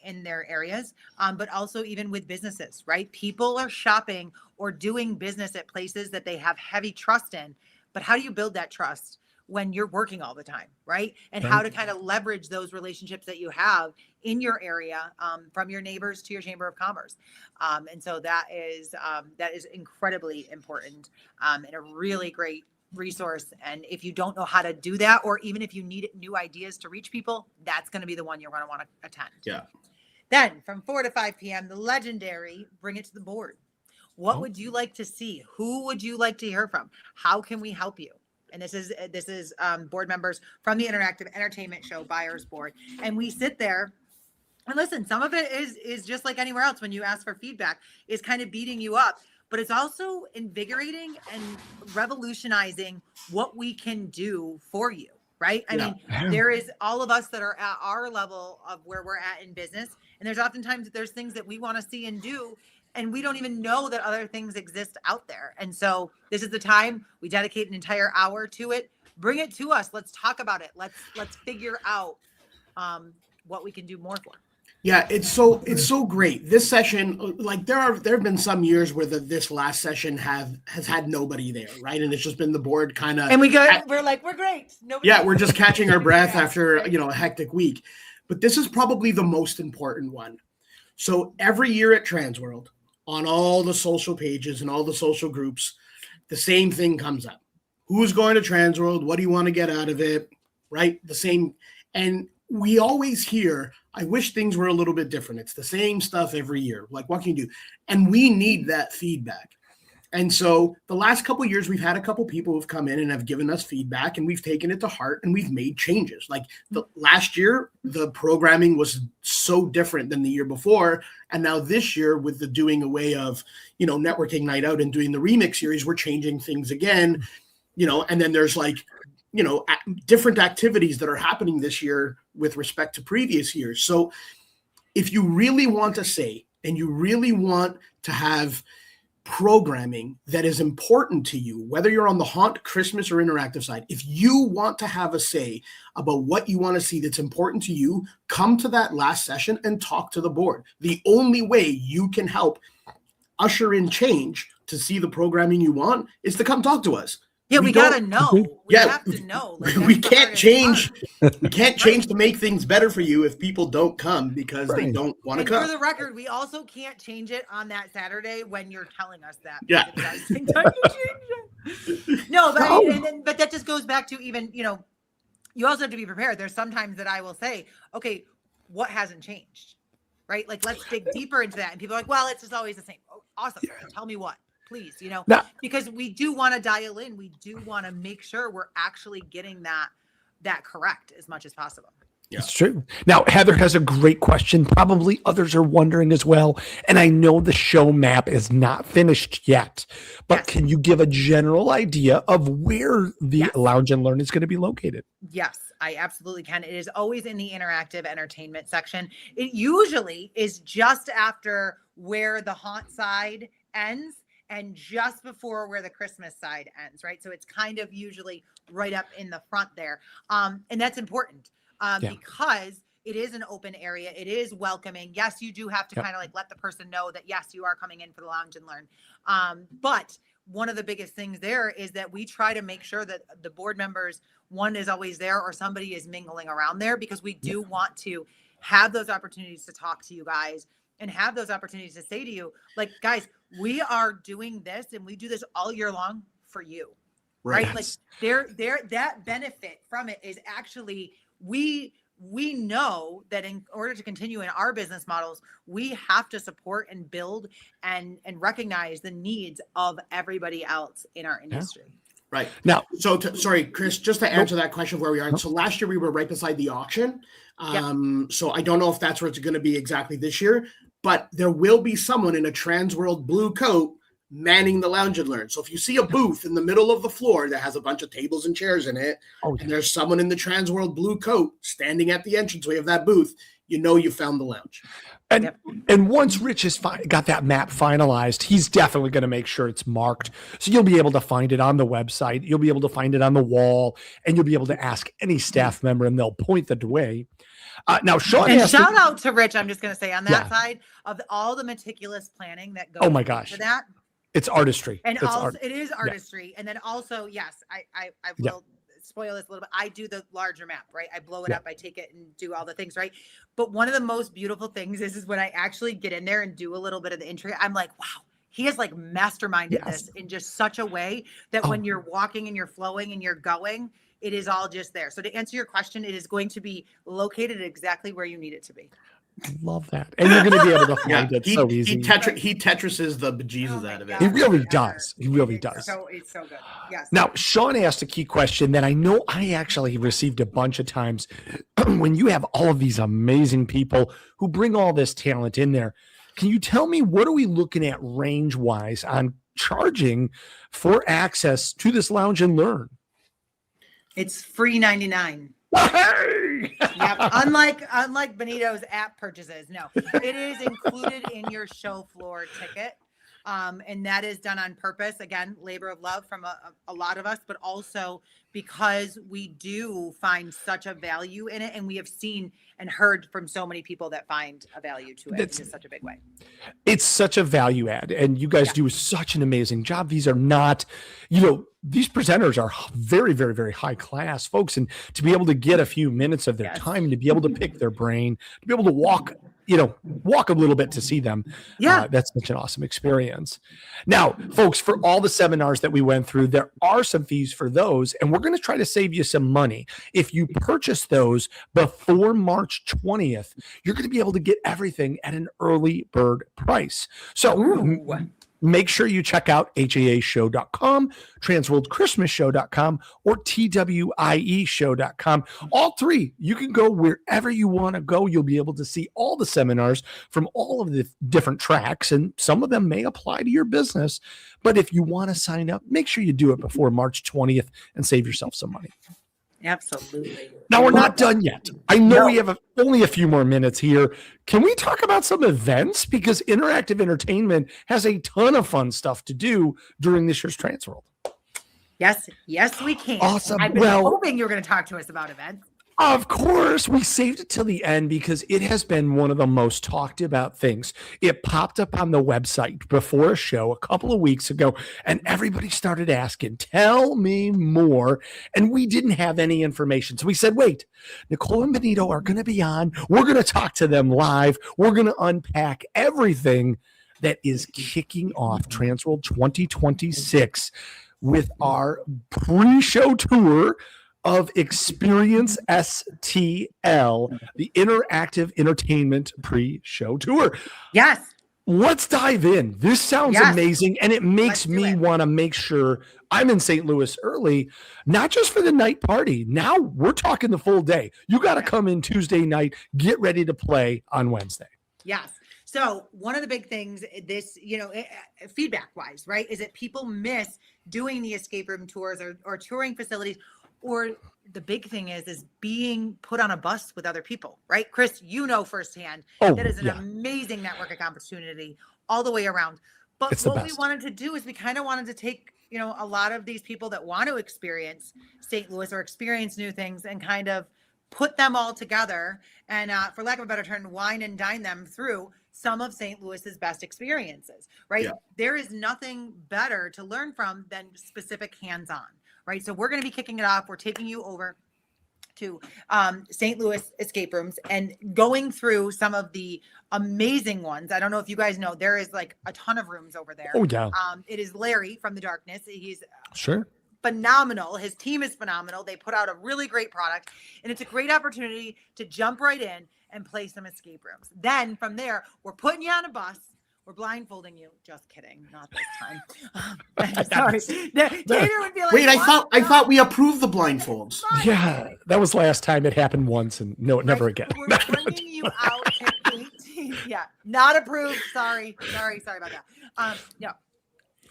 areas, but also even with businesses, right? People are shopping or doing business at places that they have heavy trust in. But how do you build that trust when you're working all the time, right? And how to kind of leverage those relationships that you have in your area, from your neighbors to your Chamber of Commerce. And so that is incredibly important, and a really great resource. And if you don't know how to do that, or even if you need new ideas to reach people, that's going to be the one you're going to want to attend. Yeah. Then from 4 to 5 p.m., the legendary Bring It to the Board. What would you like to see? Who would you like to hear from? How can we help you? And this is board members from the Interactive Entertainment Show Buyers Board. And we sit there and listen. Some of it is just like anywhere else. When you ask for feedback, is kind of beating you up, but it's also invigorating and revolutionizing what we can do for you. Right. I mean, there is all of us that are at our level of where we're at in business. And there's oftentimes there's things that we want to see and do, and we don't even know that other things exist out there. And so this is the time we dedicate an entire hour to it. Bring it to us. Let's talk about it. Let's figure out what we can do more for. Yeah, it's so great. This session, like there have been some years where this last session has had nobody there, right? And it's just been the board kind of, and we're like, we're great. We're just catching our breath after a hectic week. But this is probably the most important one. So every year at TransWorld, on all the social pages and all the social groups, the same thing comes up. Who's going to TransWorld? What do you want to get out of it? Right? The same. And we always hear, I wish things were a little bit different. It's the same stuff every year. Like, what can you do? And we need that feedback. And so the last couple of years, we've had a couple people who've come in and have given us feedback, and we've taken it to heart and we've made changes. Like the last year, the programming was so different than the year before. And now this year, with the doing away of, networking night out and doing the remix series, we're changing things again, and then there's different activities that are happening this year with respect to previous years. So if you really want to say, and you really want to have programming that is important to you, whether you're on the Haunt, Christmas, or interactive side, if you want to have a say about what you want to see that's important to you, come to that last session and talk to the board. The only way you can help usher in change to see the programming you want is to come talk to us. Yeah, we gotta know. We have to know. We can't change. We can't change to make things better for you if people don't come because they don't want to come. For the record, we also can't change it on that Saturday when you're telling us that. Yeah. No, but that just goes back to even, you also have to be prepared. There's sometimes that I will say, okay, what hasn't changed, right? Like, let's dig deeper into that. And people are like, well, it's just always the same. Oh, awesome. Tell me what. Please, because we do want to dial in. We do want to make sure we're actually getting that correct as much as possible. Yeah. It's true. Now, Heather has a great question. Probably others are wondering as well. And I know the show map is not finished yet, but can you give a general idea of where the Lounge and Learn is going to be located? Yes, I absolutely can. It is always in the interactive entertainment section. It usually is just after where the Haunt side ends and just before where the Christmas side ends, right? So it's kind of usually right up in the front there. And that's important because it is an open area. It is welcoming. Yes, you do have to kind of let the person know that, yes, you are coming in for the Lounge and Learn. But one of the biggest things there is that we try to make sure that the board members, one is always there or somebody is mingling around there, because we do want to have those opportunities to talk to you guys and have those opportunities to say to you, like, guys, we are doing this and we do this all year long for you, right? Like that benefit from it is actually, we know that in order to continue in our business models, we have to support and build and recognize the needs of everybody else in our industry. Right. Now, sorry, Chris, just to answer that question of where we are. So last year we were right beside the auction. So I don't know if that's where it's going to be exactly this year, but there will be someone in a TransWorld blue coat manning the lounge and learn. So if you see a booth in the middle of the floor that has a bunch of tables and chairs in it, and there's someone in the TransWorld blue coat standing at the entranceway of that booth, you know you found the lounge. And once Rich has got that map finalized, he's definitely going to make sure it's marked. So you'll be able to find it on the website. You'll be able to find it on the wall, and you'll be able to ask any staff member, and they'll point the way. Now, Sean, and shout out to Rich. I'm just going to say on that side of all the meticulous planning that goes. Oh my gosh, into that it's artistry, and also it is artistry. And then also, yes, I will spoil this a little bit. I do the larger map, right? I blow it up, I take it and do all the things, right? But one of the most beautiful things is when I actually get in there and do a little bit of the intro. I'm like, wow, he has like masterminded this in just such a way that when you're walking and you're flowing and you're going, it is all just there. So to answer your question, it is going to be located exactly where you need it to be. Love that. And you're going to be able to find it so easy. He Tetrises the bejesus out of it. He really does. He really does. So it's so good. Yes. Now, Sean asked a key question that I know I actually received a bunch of times. When you have all of these amazing people who bring all this talent in there, can you tell me what are we looking at range-wise on charging for access to this lounge and learn? It's free 99. Hey! Yep. Unlike Benito's app purchases. No, it is included in your show floor ticket. And that is done on purpose. Again, labor of love from a lot of us, but also because we do find such a value in it. And we have seen and heard from so many people that find a value to it in such a big way. It's such a value add. And you guys do such an amazing job. These are not, these presenters are very, very, very high class folks. And to be able to get a few minutes of their time and to be able to pick their brain, to be able to walk a little bit to see them. That's such an awesome experience. Now, folks, for all the seminars that we went through, there are some fees for those, and we're going to try to save you some money. If you purchase those before March 20th, you're going to be able to get everything at an early bird price. So make sure you check out haashow.com, transworldchristmasshow.com, or twieshow.com. All three, you can go wherever you want to go. You'll be able to see all the seminars from all of the different tracks, and some of them may apply to your business. But if you want to sign up, make sure you do it before March 20th and save yourself some money. Absolutely. Now, we're not done yet. I know we have only a few more minutes here. Can we talk about some events? Because Interactive Entertainment has a ton of fun stuff to do during this year's TransWorld. Yes, we can. Awesome. I've been hoping you were going to talk to us about events. Of course, we saved it till the end because it has been one of the most talked about things. It popped up on the website before a show a couple of weeks ago, and everybody started asking, tell me more. And we didn't have any information. So we said, wait, Nicole and Benito are going to be on. We're going to talk to them live. We're going to unpack everything that is kicking off TransWorld 2026 with our pre-show tour of Experience STL, the Interactive Entertainment pre-show tour. Yes. Let's dive in. This sounds amazing, and it makes me want to make sure I'm in St. Louis early, not just for the night party. Now we're talking the full day. You got to come in Tuesday night, get ready to play on Wednesday. Yes. So one of the big things this, feedback wise, right, is that people miss doing the escape room tours or touring facilities. Or the big thing is being put on a bus with other people, right? Chris, firsthand, that is an amazing networking opportunity all the way around. But what we wanted to do is we kind of wanted to take, a lot of these people that want to experience St. Louis or experience new things and kind of put them all together and, for lack of a better term, wine and dine them through some of St. Louis's best experiences, right? Yeah. There is nothing better to learn from than specific hands-on. Right. So we're going to be kicking it off. We're taking you over to St. Louis escape rooms and going through some of the amazing ones. I don't know if you guys know, there is like a ton of rooms over there. Oh, yeah. It is Larry from The Darkness. He's phenomenal. His team is phenomenal. They put out a really great product, and it's a great opportunity to jump right in and play some escape rooms. Then from there, we're putting you on a bus. We're blindfolding you. Just kidding. Not this time. Sorry. Tater would be like, wait, I thought we approved the blindfolds. Yeah, that was last time. It happened once, and never again. We're bringing you out to 18. Yeah, not approved. Sorry about that. No.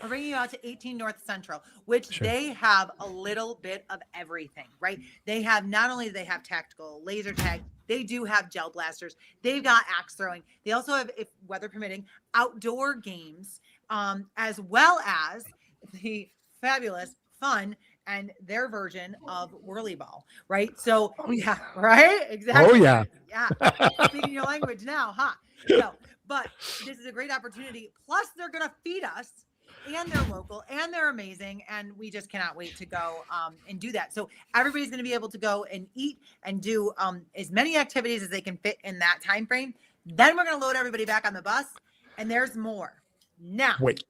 We're bringing you out to 18 North Central, which they have a little bit of everything, right? They have, not only do they have tactical, laser tag, they do have gel blasters. They've got axe throwing. They also have, if weather permitting, outdoor games, as well as the fabulous, fun, and their version of Whirly Ball, right? So, yeah, right? Exactly. Oh, yeah. Yeah. Speaking your language now, huh? No, but this is a great opportunity. Plus, they're going to feed us, and they're local, and they're amazing, and we just cannot wait to go and do that. So everybody's going to be able to go and eat and do as many activities as they can fit in that time frame. Then we're going to load everybody back on the bus, and there's more. Now, Wait.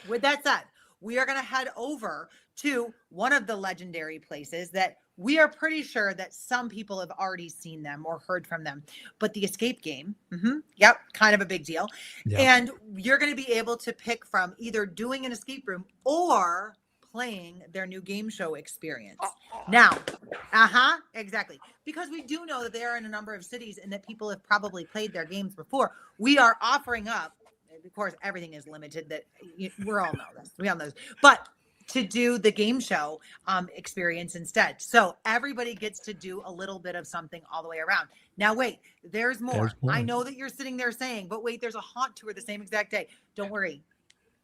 With that said, we are going to head over to one of the legendary places that we are pretty sure that some people have already seen them or heard from them, but the escape game. Yep. Kind of a big deal. Yep. And you're going to be able to pick from either doing an escape room or playing their new game show experience. Now, exactly. Because we do know that they are in a number of cities and that people have probably played their games before. We are offering up, of course, everything is limited, that we all know this. We all know this. But to do the game show experience instead. So everybody gets to do a little bit of something all the way around. Now, wait, there's more. I know that you're sitting there saying, but wait, there's a haunt tour the same exact day. Don't worry.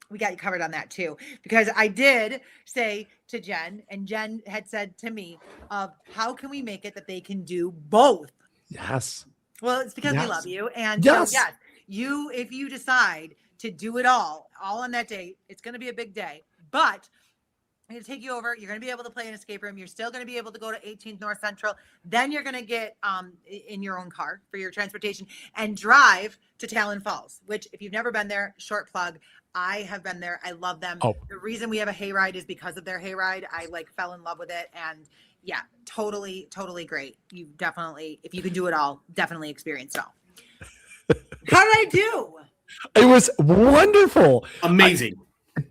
We got you covered on that too, because I did say to Jen, and Jen had said to me, of how can we make it that they can do both? Yes. Well, it's because we love you. And yes. So, yes, if you decide to do it all on that day, it's going to be a big day, but I'm going to take you over. You're going to be able to play an escape room. You're still going to be able to go to 18th North Central. Then you're going to get in your own car for your transportation and drive to Talon Falls, which if you've never been there, short plug, I have been there. I love them. The reason we have a hayride is because of their hayride. I fell in love with it. And yeah, totally, totally great. You definitely, if you can do it all, definitely experience it all. How did I do? It was wonderful. Amazing.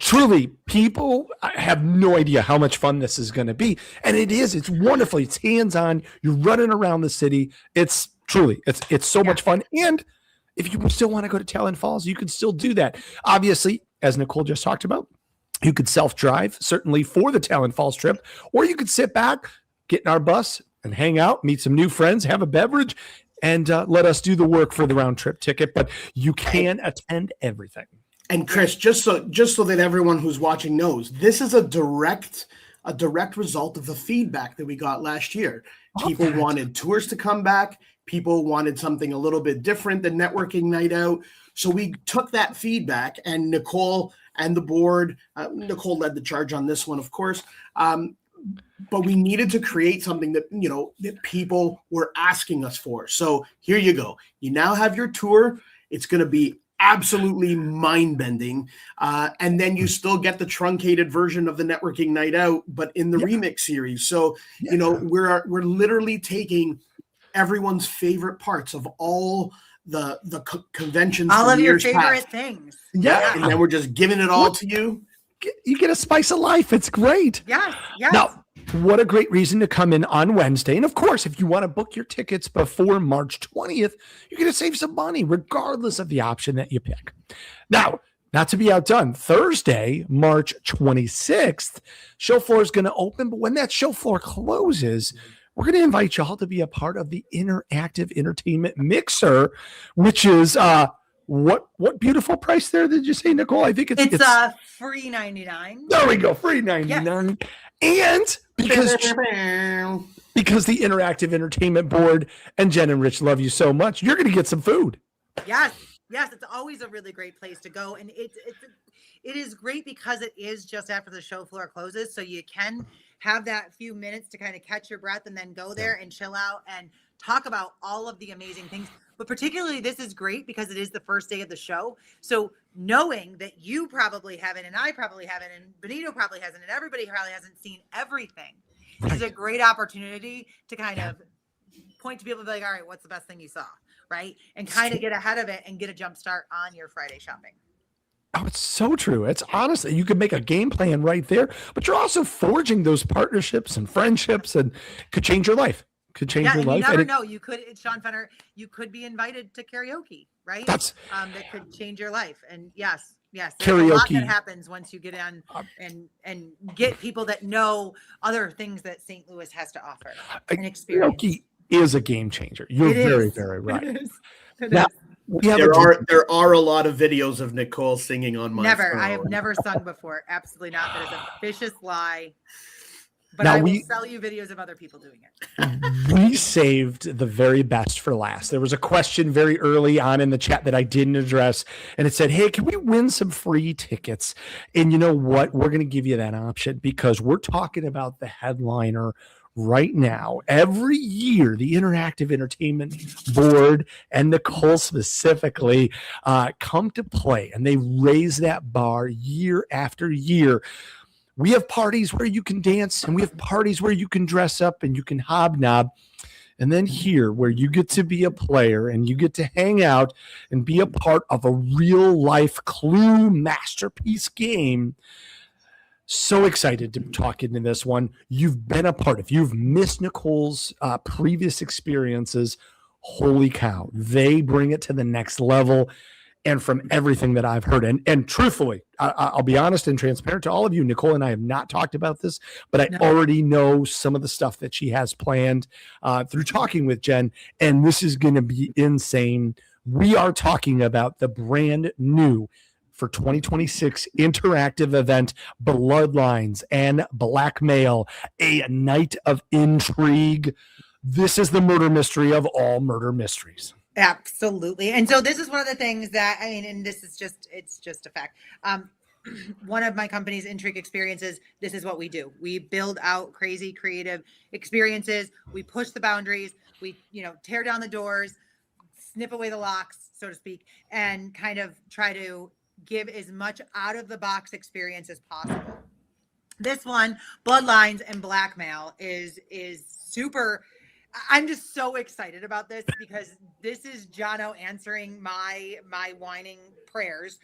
Truly, people have no idea how much fun this is going to be. And it is. It's wonderful. It's hands-on. You're running around the city. It's truly, it's so much fun. And if you still want to go to Talon Falls, you can still do that. Obviously, as Nicole just talked about, you could self-drive, certainly for the Talon Falls trip, or you could sit back, get in our bus, and hang out, meet some new friends, have a beverage, and let us do the work for the round-trip ticket. But you can attend everything. And Chris, just so that everyone who's watching knows, this is a direct result of the feedback that we got last year. People wanted tours to come back. People wanted something a little bit different than networking night out. So we took that feedback, and Nicole and the board, Nicole led the charge on this one, of course. But we needed to create something that, that people were asking us for. So here you go. You now have your tour. It's going to be absolutely mind-bending, and then you still get the truncated version of the networking night out, but in the remix series. So we're literally taking everyone's favorite parts of all the conventions, all of your favorite things, and then we're just giving it all to you. You get a spice of life. It's great. Yes. Now, what a great reason to come in on Wednesday. And of course, if you want to book your tickets before March 20th, you're going to save some money, regardless of the option that you pick. Now, not to be outdone, Thursday, March 26th, show floor is going to open. But when that show floor closes, we're going to invite y'all to be a part of the interactive entertainment mixer, which is what beautiful price there did you say, Nicole? I think it's free $99. There we go, free $99. Yes. And because the interactive entertainment board and Jen and Rich love you so much, you're going to get some food. Yes, it's always a really great place to go, and it is great because it is just after the show floor closes, so you can have that few minutes to kind of catch your breath and then go there and chill out and talk about all of the amazing things. But particularly, this is great because it is the first day of the show. So knowing that you probably haven't, and I probably haven't, and Benito probably hasn't, and everybody probably hasn't seen everything, is a great opportunity to kind of point to people and be like, all right, what's the best thing you saw, right? And kind of get ahead of it and get a jump start on your Friday shopping. Oh, it's so true. It's honestly, you could make a game plan right there, but you're also forging those partnerships and friendships, and could change your life. Could change your life. You never know. You could, Sean Fenner, you could be invited to karaoke, right? That could change your life. And yes, Yes, there's a lot that Karaoke. happens once you get in and get people that know other things that St. Louis has to offer and experience. Karaoke is a game changer. You're It very, is. very right. It is. It Now, is. we have There are a lot of videos of Nicole singing on my Never. phone. I have never sung before. Absolutely not. That is a vicious lie. But Now I will sell you videos of other people doing it. we saved the very best for last. There was a question very early on in the chat that I didn't address, and it said, hey, can we win some free tickets? And you know what? We're going to give you that option because we're talking about the headliner right now. Every year, the Interactive Entertainment Board and Nicole specifically come to play, and they raise that bar year after year. We have parties where you can dance, and we have parties where you can dress up and you can hobnob. And then here, where you get to be a player and you get to hang out and be a part of a real life Clue masterpiece game. So excited to talk into this one. You've been a part. If you've missed Nicole's previous experiences, holy cow, they bring it to the next level. And from everything that I've heard, and truthfully, I'll be honest and transparent to all of you, Nicole and I have not talked about this, but I already know some of the stuff that she has planned through talking with Jen, and this is going to be insane. We are talking about the brand new for 2026 interactive event, Bloodlines and Blackmail, a night of intrigue. This is the murder mystery of all murder mysteries. Absolutely. And so this is one of the things that, I mean, and this is just, it's just a fact. One of my company's Intrigue Experiences, this is what we do. We build out crazy creative experiences. We push the boundaries. We, tear down the doors, snip away the locks, so to speak, and kind of try to give as much out of the box experience as possible. This one, Bloodlines and Blackmail, is super. I'm just so excited about this because this is Jono answering my whining prayers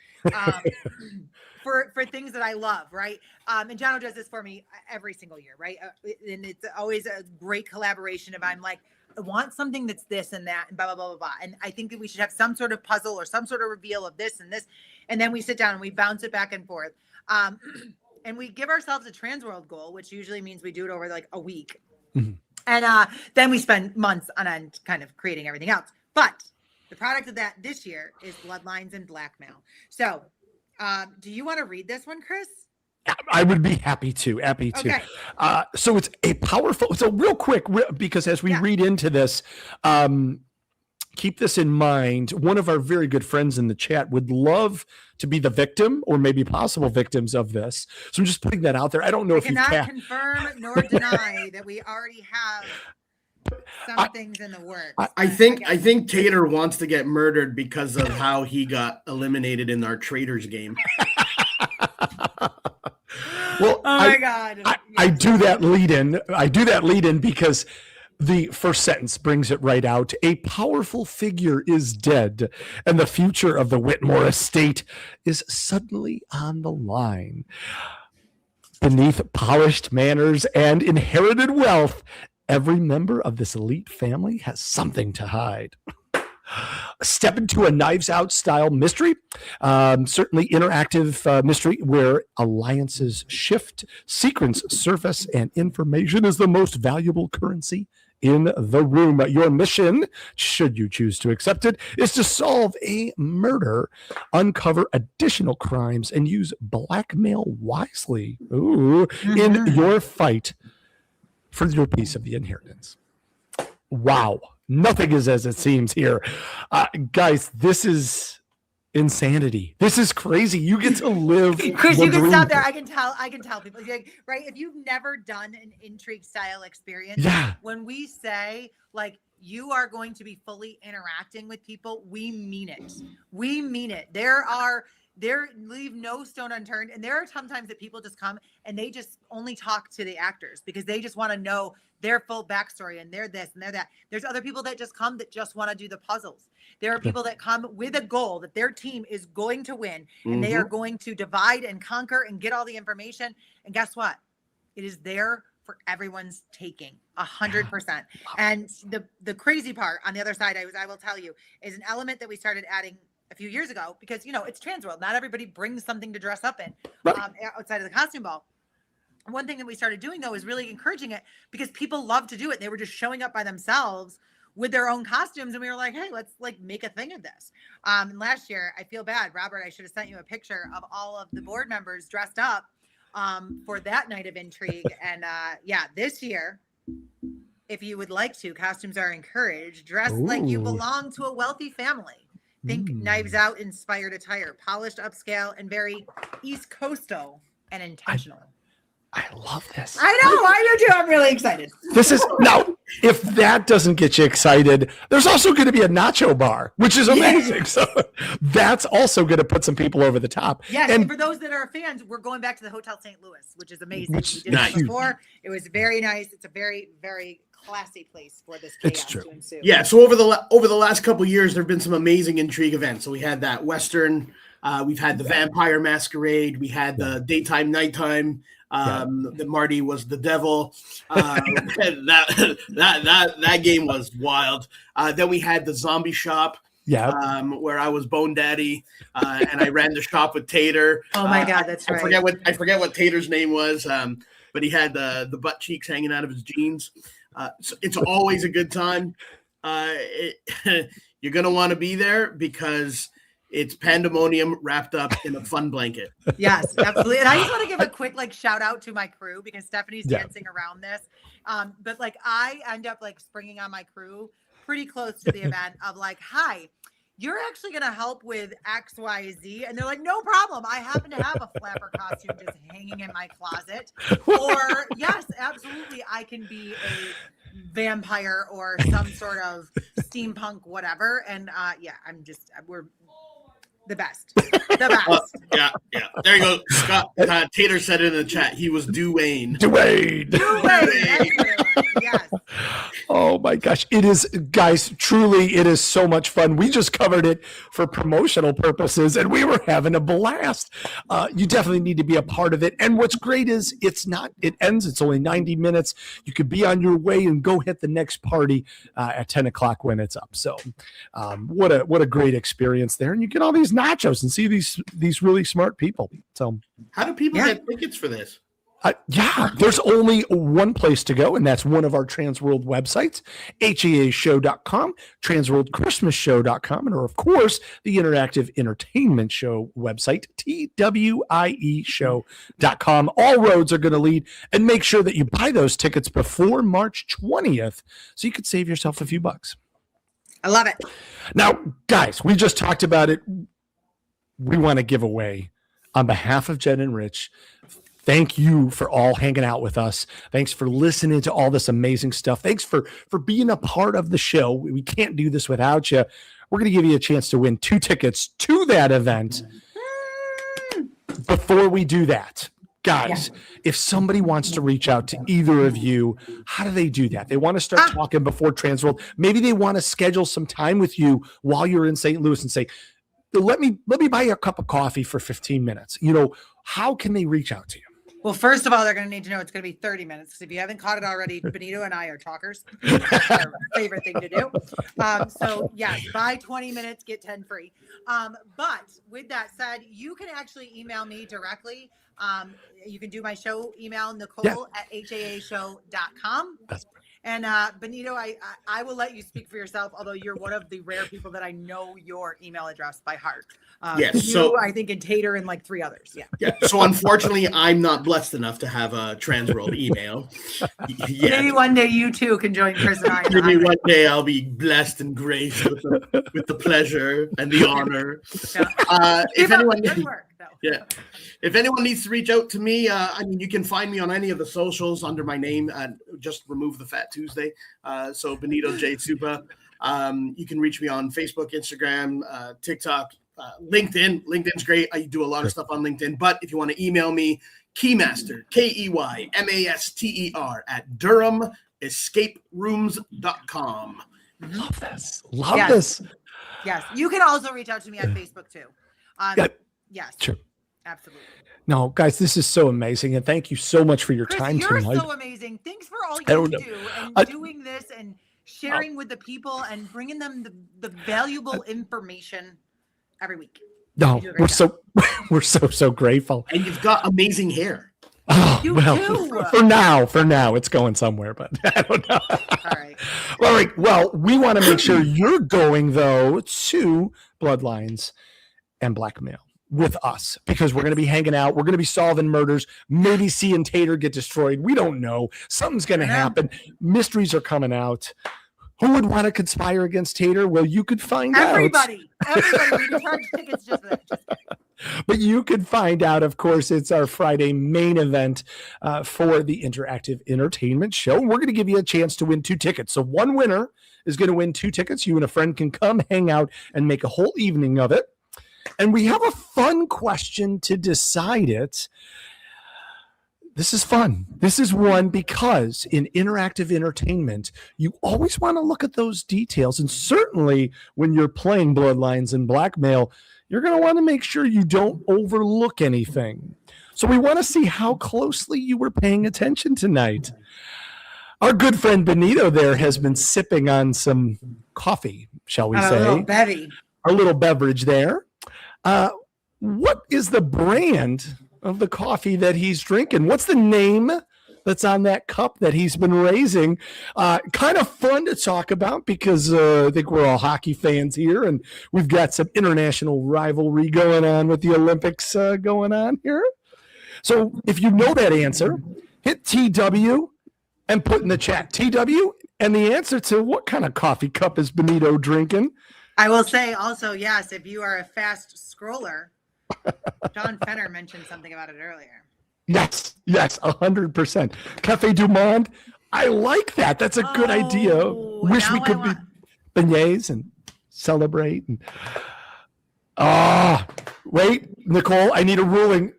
for things that I love, right? And Jono does this for me every single year, right? And it's always a great collaboration. If I'm like, I want something that's this and that and blah, blah, blah, blah, blah. And I think that we should have some sort of puzzle or some sort of reveal of this and this. And then we sit down and we bounce it back and forth. And we give ourselves a TransWorld goal, which usually means we do it over like a week. Mm-hmm. And then we spend months on end kind of creating everything else. But the product of that this year is Bloodlines and Blackmail. So do you want to read this one, Chris? I would be happy to. Okay. So it's a real quick, because as we read into this, keep this in mind. One of our very good friends in the chat would love to be the victim or maybe possible victims of this. So I'm just putting that out there. I don't know if you cannot confirm nor deny that we already have some things in the works. I think Tater wants to get murdered because of how he got eliminated in our traders game. Well, oh my God. I do that lead in because the first sentence brings it right out. A powerful figure is dead, and the future of the Whitmore estate is suddenly on the line. Beneath polished manners and inherited wealth, every member of this elite family has something to hide. Step into a Knives Out style mystery, certainly interactive mystery where alliances shift, secrets surface, and information is the most valuable currency in the room. Your mission, should you choose to accept it, is to solve a murder, uncover additional crimes, and use blackmail wisely in your fight for your piece of the inheritance. Wow. Nothing is as it seems here. Guys, this is insanity. This is crazy. You get to live. Chris, you can stop there. I can tell people, right? If you've never done an Intrigue style experience, when we say like you are going to be fully interacting with people, we mean it. We mean it. Leave no stone unturned. And there are sometimes that people just come and they just only talk to the actors because they just want to know their full backstory and they're this and they're that. There's other people that just come that just want to do the puzzles. There are people that come with a goal that their team is going to win and they are going to divide and conquer and get all the information. And guess what? It is there for everyone's taking 100%. And the crazy part on the other side, I will tell you, is an element that we started adding a few years ago because, it's TransWorld. Not everybody brings something to dress up in Right. outside of the costume ball. One thing that we started doing, though, is really encouraging it because people love to do it. They were just showing up by themselves with their own costumes. And we were like, hey, let's make a thing of this. And last year, I feel bad, Robert, I should have sent you a picture of all of the board members dressed up for that night of intrigue. And this year, if you would like to, costumes are encouraged. Dress like you belong to a wealthy family. Think Knives Out inspired attire, polished upscale, and very East Coastal and intentional. I love this. I know. I do too. I'm really excited. This is now, if that doesn't get you excited, there's also going to be a nacho bar, which is amazing. Yeah. So that's also going to put some people over the top. Yes. And for those that are fans, we're going back to the Hotel St. Louis, which is amazing. We did it before. It was very nice. It's a very, very classy place for this chaos to ensue. Yeah. So over the last couple of years, there have been some amazing intrigue events. So we had that Western, we've had the Vampire Masquerade, we had the daytime, nighttime. That Marty was the devil. That game was wild. Then we had the zombie shop. Where I was Bone Daddy, and I ran the shop with Tater. Oh my God, that's right. I forget what Tater's name was, but he had the butt cheeks hanging out of his jeans. So it's always a good time. You're gonna want to be there because it's pandemonium wrapped up in a fun blanket. Yes, absolutely. And I just want to give a quick shout out to my crew because Stephanie's dancing around this. But I end up springing on my crew pretty close to the event of hi, you're actually going to help with XYZ. And they're like, no problem. I happen to have a flapper costume just hanging in my closet. Or yes, absolutely. I can be a vampire or some sort of steampunk, whatever. And we're the best. Yeah. There you go. Scott Tater said it in the chat. He was Dwayne. Yes. Oh my gosh. It is, guys, truly, it is so much fun. We just covered it for promotional purposes and we were having a blast. You definitely need to be a part of it. And what's great is it ends. It's only 90 minutes. You could be on your way and go hit the next party at 10 o'clock when it's up. So what a great experience there. And you get all these nachos and see these really smart people. So how do people get tickets for this? There's only one place to go, and that's one of our TransWorld websites, haashow.com, transworldchristmasshow.com, and of course, the Interactive Entertainment Show website, twieshow.com. All roads are going to lead, and make sure that you buy those tickets before March 20th so you could save yourself a few bucks. I love it. Now, guys, we just talked about it. We want to give away, on behalf of Jen and Rich, thank you for all hanging out with us. Thanks for listening to all this amazing stuff. Thanks for being a part of the show. We can't do this without you. We're going to give you a chance to win 2 tickets to that event. Before we do that, guys, if somebody wants to reach out to either of you, how do they do that? They want to start talking before TransWorld. Maybe they want to schedule some time with you while you're in St. Louis and say, let me buy you a cup of coffee for 15 minutes. How can they reach out to you? Well, first of all, they're going to need to know it's going to be 30 minutes. Because if you haven't caught it already, Benito and I are talkers. It's our favorite thing to do. Buy 20 minutes, get 10 free. But with that said, you can actually email me directly. You can do my show email, Nicole at haashow.com. And Benito, I will let you speak for yourself, although you're one of the rare people that I know your email address by heart. So I think in Tater and 3 others. So unfortunately, I'm not blessed enough to have a TransWorld email. Maybe one day you too can join Chris and I. Maybe one day I'll be blessed and graced with the pleasure and the honor. If anyone needs to reach out to me, you can find me on any of the socials under my name. Just remove the Fat Tuesday. So Benito J. Suppa. You can reach me on Facebook, Instagram, TikTok, LinkedIn. LinkedIn's great. I do a lot of stuff on LinkedIn. But if you want to email me, Keymaster, KEYMASTER at DurhamEscapeRooms.com. Love this. This. Yes. You can also reach out to me on Facebook too. Yes. Sure. Absolutely. No, guys, this is so amazing. And thank you so much for your Chris, time you're tonight. So amazing. Thanks for all you do and doing this and sharing with the people and bringing them the valuable information every week. No, You do a great we're so grateful. And you've got amazing hair. Oh, You well, do. for now, it's going somewhere, but I don't know. All right. All right. Well, we want to make sure you're going, though, to Bloodlines and Blackmail with us because we're going to be hanging out. We're going to be solving murders. Maybe seeing Tater get destroyed. We don't know. Something's going to happen. Mysteries are coming out. Who would want to conspire against Tater? Well, you could find out. Everybody. We can charge tickets just for that. Just kidding. But you could find out, of course, it's our Friday main event for the Interactive Entertainment Show. We're going to give you a chance to win 2 tickets. So one winner is going to win 2 tickets. You and a friend can come hang out and make a whole evening of it. And we have a fun question to decide it. This is fun. This is one because in interactive entertainment, you always want to look at those details. And certainly when you're playing Bloodlines and Blackmail, you're going to want to make sure you don't overlook anything. So we want to see how closely you were paying attention tonight. Our good friend Benito there has been sipping on some coffee, shall we say. A little beverage there. What is the brand of the coffee that he's drinking? What's the name that's on that cup that he's been raising? Kind of fun to talk about because I think we're all hockey fans here, and we've got some international rivalry going on with the Olympics going on here. So if you know that answer, hit TW and put in the chat TW and the answer to what kind of coffee cup is Benito drinking. I will say also, yes, if you are a fast scroller, John Fenner mentioned something about it earlier. Yes, 100%. Cafe Du Monde. I like that. That's a good idea. Wish we could be beignets and celebrate. And wait, Nicole, I need a ruling.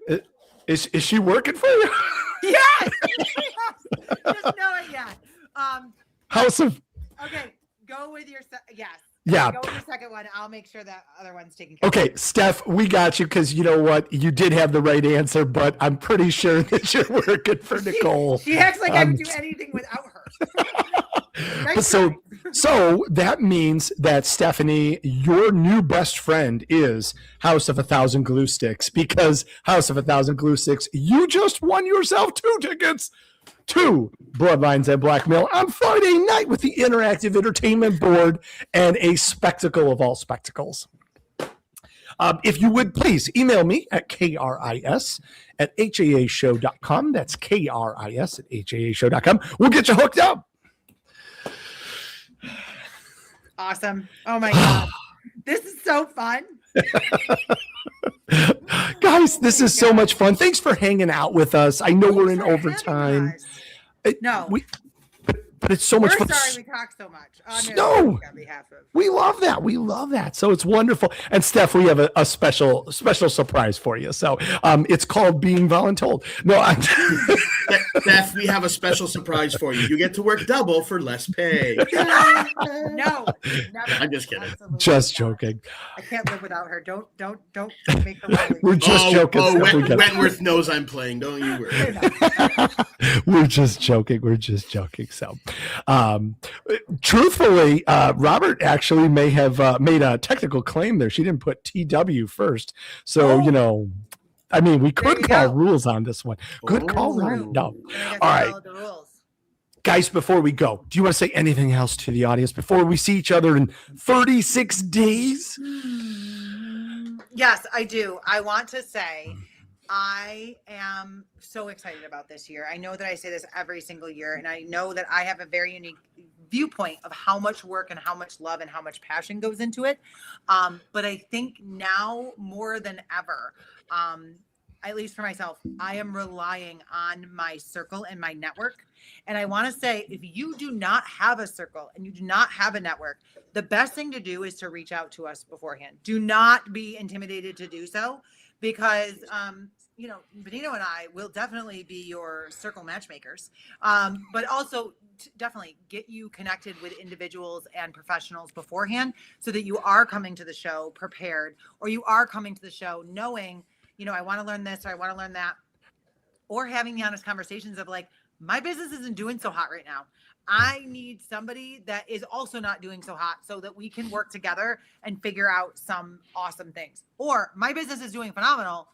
Is she working for you? Yes. Just know it, yeah. House of. Okay, go with your yes. Yeah. Go with your second one. I'll make sure that other one's taken care of. Okay, Steph, we got you because you know what? You did have the right answer, but I'm pretty sure that you're working for Nicole. She acts like I would do anything without her. So that means that, Stephanie, your new best friend is House of 1,000 Glue Sticks because House of 1,000 Glue Sticks, you just won yourself 2 tickets to Bloodlines and Blackmail on Friday night with the Interactive Entertainment Board and a spectacle of all spectacles. If you would please email me at kris@haashow.com. That's kris@haashow.com. We'll get you hooked up. Awesome. Oh my God. This is so fun. Guys, this is so much fun. Thanks for hanging out with us. I know we're in overtime. No. But it's so much fun. We're sorry we talk so much. No, we love that. We love that. So it's wonderful. And Steph, we have a special surprise for you. So it's called Being Voluntold. No, Steph, we have a special surprise for you. You get to work double for less pay. No, never. I'm just kidding. Absolutely just not. joking. I can't live without her. Don't make the We're just joking. Wentworth knows I'm playing. Don't you worry. We're just joking. So, truthfully, Robert actually may have made a technical claim there. She didn't put TW first. So, I mean, we could call rules on this one. Good call, Robert. No. All right. Guys, before we go, do you want to say anything else to the audience before we see each other in 36 days? Yes, I do. I want to say I am so excited about this year. I know that I say this every single year, and I know that I have a very unique viewpoint of how much work and how much love and how much passion goes into it. But I think now more than ever, at least for myself, I am relying on my circle and my network. And I want to say, if you do not have a circle and you do not have a network, the best thing to do is to reach out to us beforehand. Do not be intimidated to do so because, Benito and I will definitely be your circle matchmakers, but also definitely get you connected with individuals and professionals beforehand so that you are coming to the show prepared, or you are coming to the show knowing, I want to learn this or I want to learn that, or having the honest conversations of like, my business isn't doing so hot right now. I need somebody that is also not doing so hot so that we can work together and figure out some awesome things. Or my business is doing phenomenal.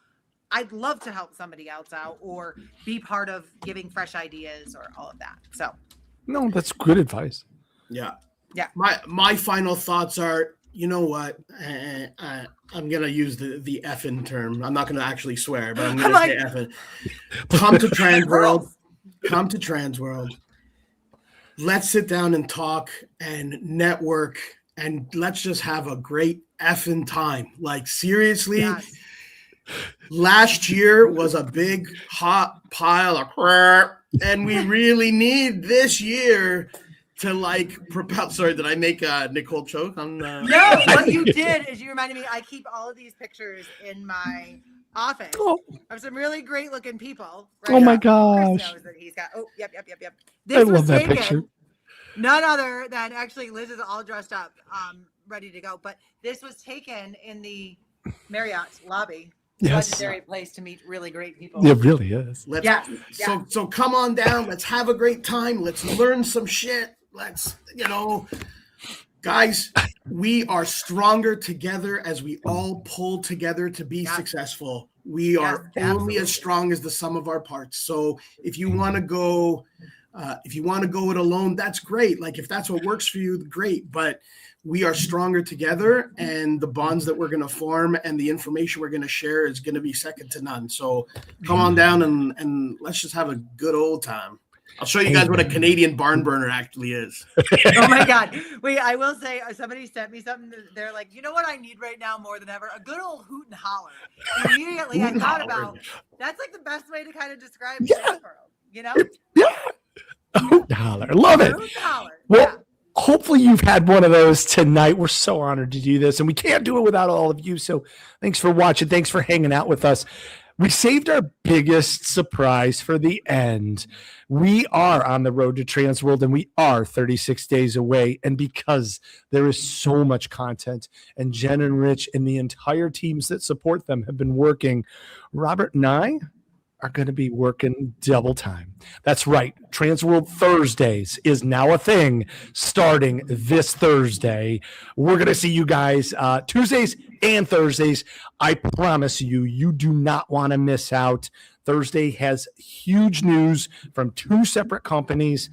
I'd love to help somebody else out or be part of giving fresh ideas or all of that. So, no, that's good advice. Yeah. Yeah. My final thoughts are, you know what? I'm gonna use the effing term. I'm not gonna actually swear, but I'm gonna say effing. Come to TransWorld. Come to TransWorld. Let's sit down and talk and network, and let's just have a great effing time. Like, seriously. yes. Last year was a big hot pile of crap, and we really need this year to like propel. Sorry, did I make Nicole choke on? No, what you did is you reminded me. I keep all of these pictures in my office of some really great looking people. Right? Oh my Chris gosh! knows that he's got. Oh, yep. I love that picture. None other than actually Liz is all dressed up, ready to go. But this was taken in the Marriott lobby. Yes. Legendary place to meet really great people. It really is. So come on down. Let's have a great time. Let's learn some shit. Let's, guys, we are stronger together as we all pull together to be successful. We are only as strong as the sum of our parts. So if you want to go, it alone, that's great. Like, if that's what works for you, great. But we are stronger together, and the bonds that we're going to form and the information we're going to share is going to be second to none. So come on down and let's just have a good old time. I'll show you guys what a Canadian barn burner actually is. Oh my God. Wait, I will say, somebody sent me something. They're like, you know what I need right now more than ever? A good old hoot and holler. And immediately I thought about, that's like the best way to kind of describe TransWorld, Yeah. Hoot and holler. Love it. Hoot and holler. Well, hopefully you've had one of those tonight. We're so honored to do this, and we can't do it without all of you. So thanks for watching. Thanks for hanging out with us. We saved our biggest surprise for the end. We are on the road to TransWorld, and we are 36 days away. And because there is so much content, and Jen and Rich and the entire teams that support them have been working, Robert and I are going to be working double time. That's right. TransWorld Thursdays is now a thing starting this Thursday. We're going to see you guys Tuesdays and Thursdays. I promise you, you do not want to miss out. Thursday has huge news from two separate companies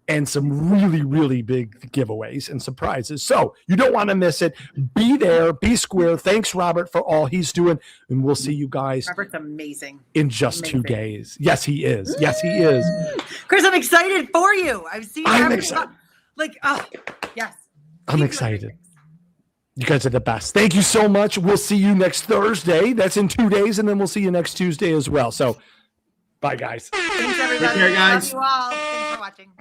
and some really, really big giveaways and surprises. So you don't want to miss it. Be there, be square. Thanks, Robert, for all he's doing. And we'll see you guys. Robert's amazing. In just 2 days. Yes, he is. Yes, he is. Chris, I'm excited for you. I've seen I'm excited. Yes. I'm excited. You guys are the best. Thank you so much. We'll see you next Thursday. That's in 2 days. And then we'll see you next Tuesday as well. So bye, guys. Thanks, everybody. Take care, guys. Love you all. Thanks for watching.